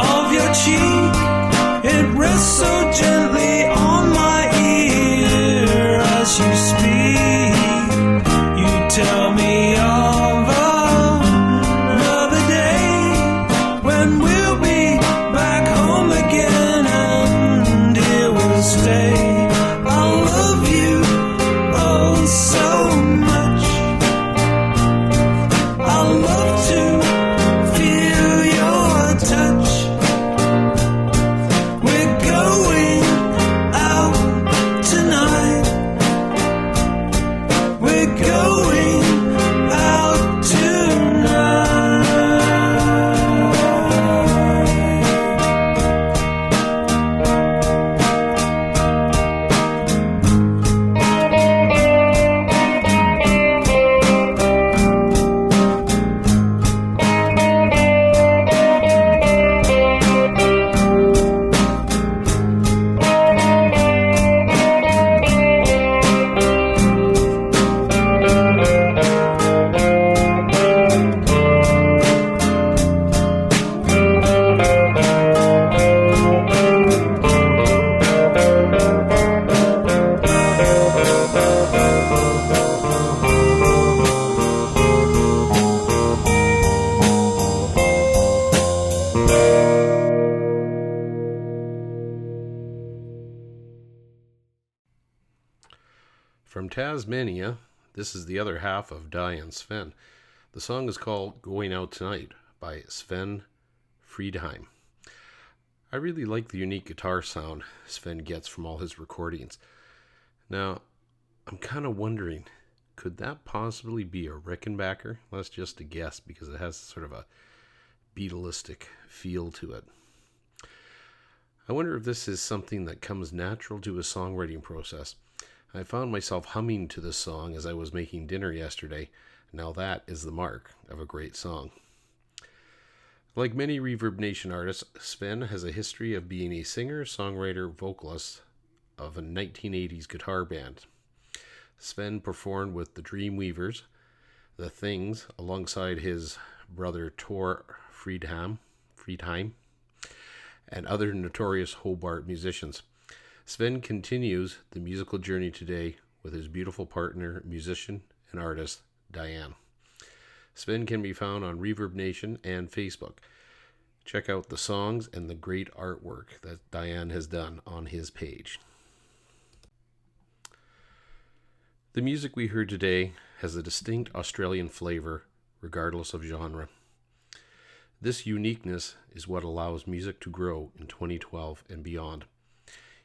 of your cheek, it rests so gently on my ear as you speak. You tell me of another day when we'll be back home again, and here we'll stay. I love you oh so much. I love to feel your touch. We're going out tonight. We're going out tonight. From Tasmania, this is the other half of Diane Sven. The song is called Going Out Tonight by Sven Friedheim. I really like the unique guitar sound Sven gets from all his recordings. Now, I'm kind of wondering, could that possibly be a Rickenbacker? That's just a guess because it has sort of a Beatlistic feel to it. I wonder if this is something that comes natural to his songwriting process. I found myself humming to this song as I was making dinner yesterday. Now that is the mark of a great song. Like many Reverb Nation artists, Sven has a history of being a singer, songwriter, vocalist of a 1980s guitar band. Sven performed with the Dreamweavers, The Things, alongside his brother Tor Friedheim, and other notorious Hobart musicians. Sven continues the musical journey today with his beautiful partner, musician, and artist, Diane. Sven can be found on Reverb Nation and Facebook. Check out the songs and the great artwork that Diane has done on his page. The music we heard today has a distinct Australian flavor, regardless of genre. This uniqueness is what allows music to grow in 2012 and beyond.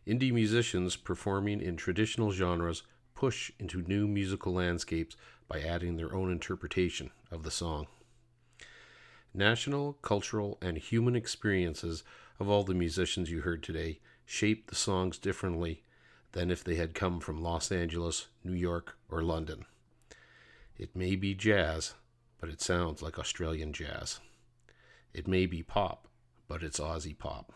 Indie musicians performing in traditional genres push into new musical landscapes by adding their own interpretation of the song. National, cultural, and human experiences of all the musicians you heard today shape the songs differently than if they had come from Los Angeles, New York, or London. It may be jazz, but it sounds like Australian jazz. It may be pop, but it's Aussie pop.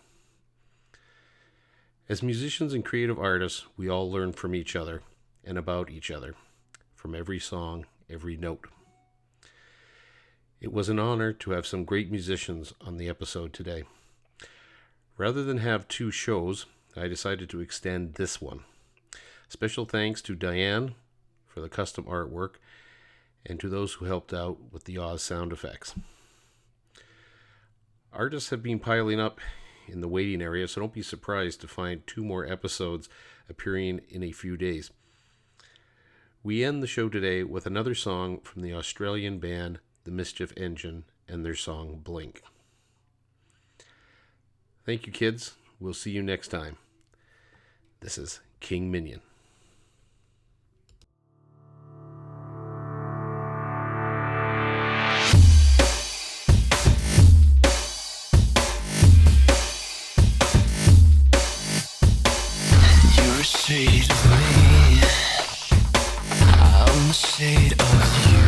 As musicians and creative artists, we all learn from each other and about each other, from every song, every note. It was an honor to have some great musicians on the episode today. Rather than have two shows, I decided to extend this one. Special thanks to Diane for the custom artwork, and to those who helped out with the Oz sound effects. Artists have been piling up in the waiting area, so don't be surprised to find 2 more episodes appearing in a few days. We end the show today with another song from the Australian band The Mischief Engine and their song Blink. Thank you, kids. We'll see you next time. This is King Minion. You're a shade of me, I'm a shade of you.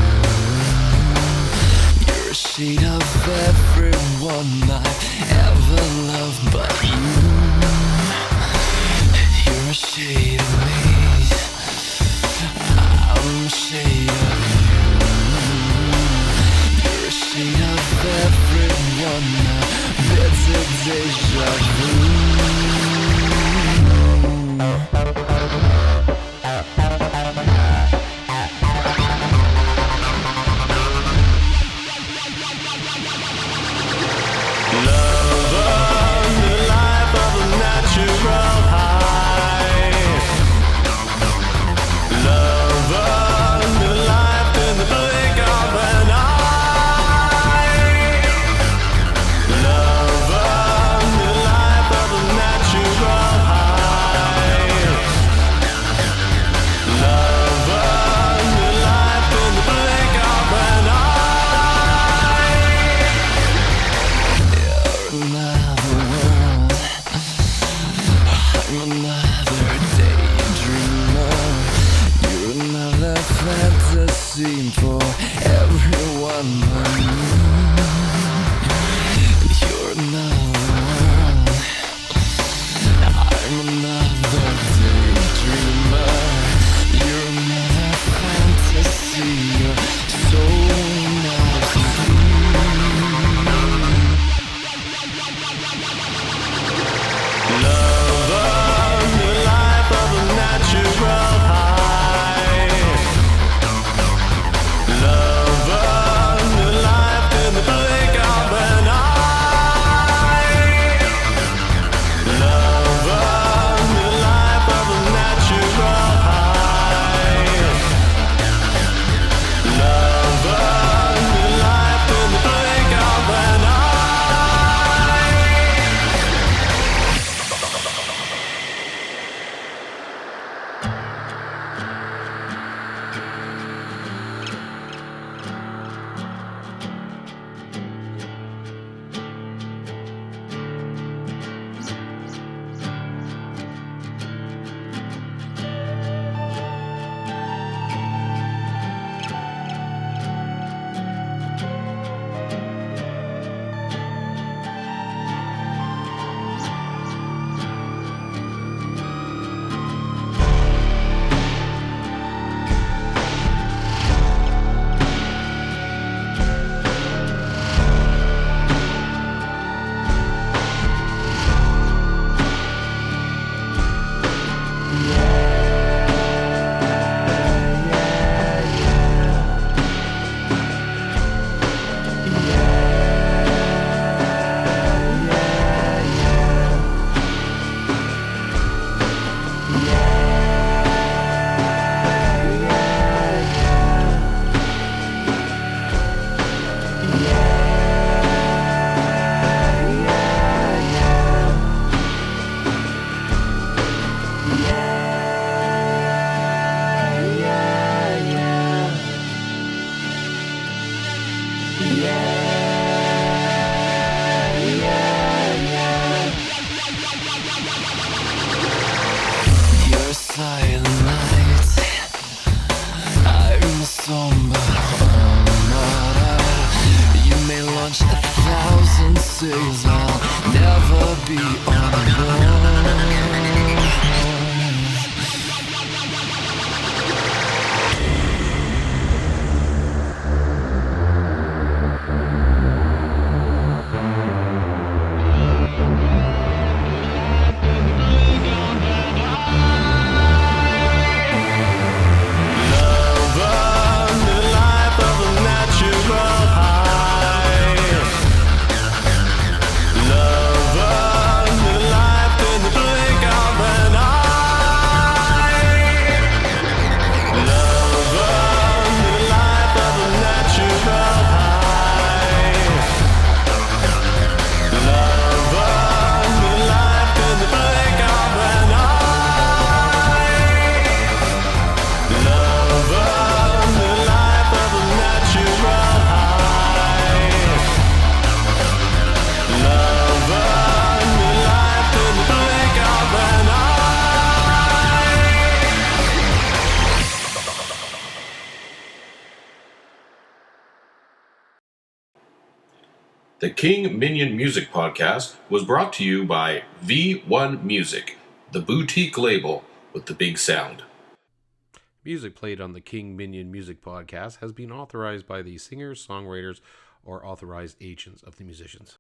You're a shade of everyone I've ever loved but you. You're a shade of me, I'm a shade of you. You're a shade of everyone I've been deja vu. For everyone but you. You're another one, I'm another daydreamer. You're another fantasy, you're so nice to lover, the life of a natural high. Says I'll never be alone. Love The King Minion Music Podcast was brought to you by V1 Music, the boutique label with the big sound. Music played on the King Minion Music Podcast has been authorized by the singers, songwriters, or authorized agents of the musicians.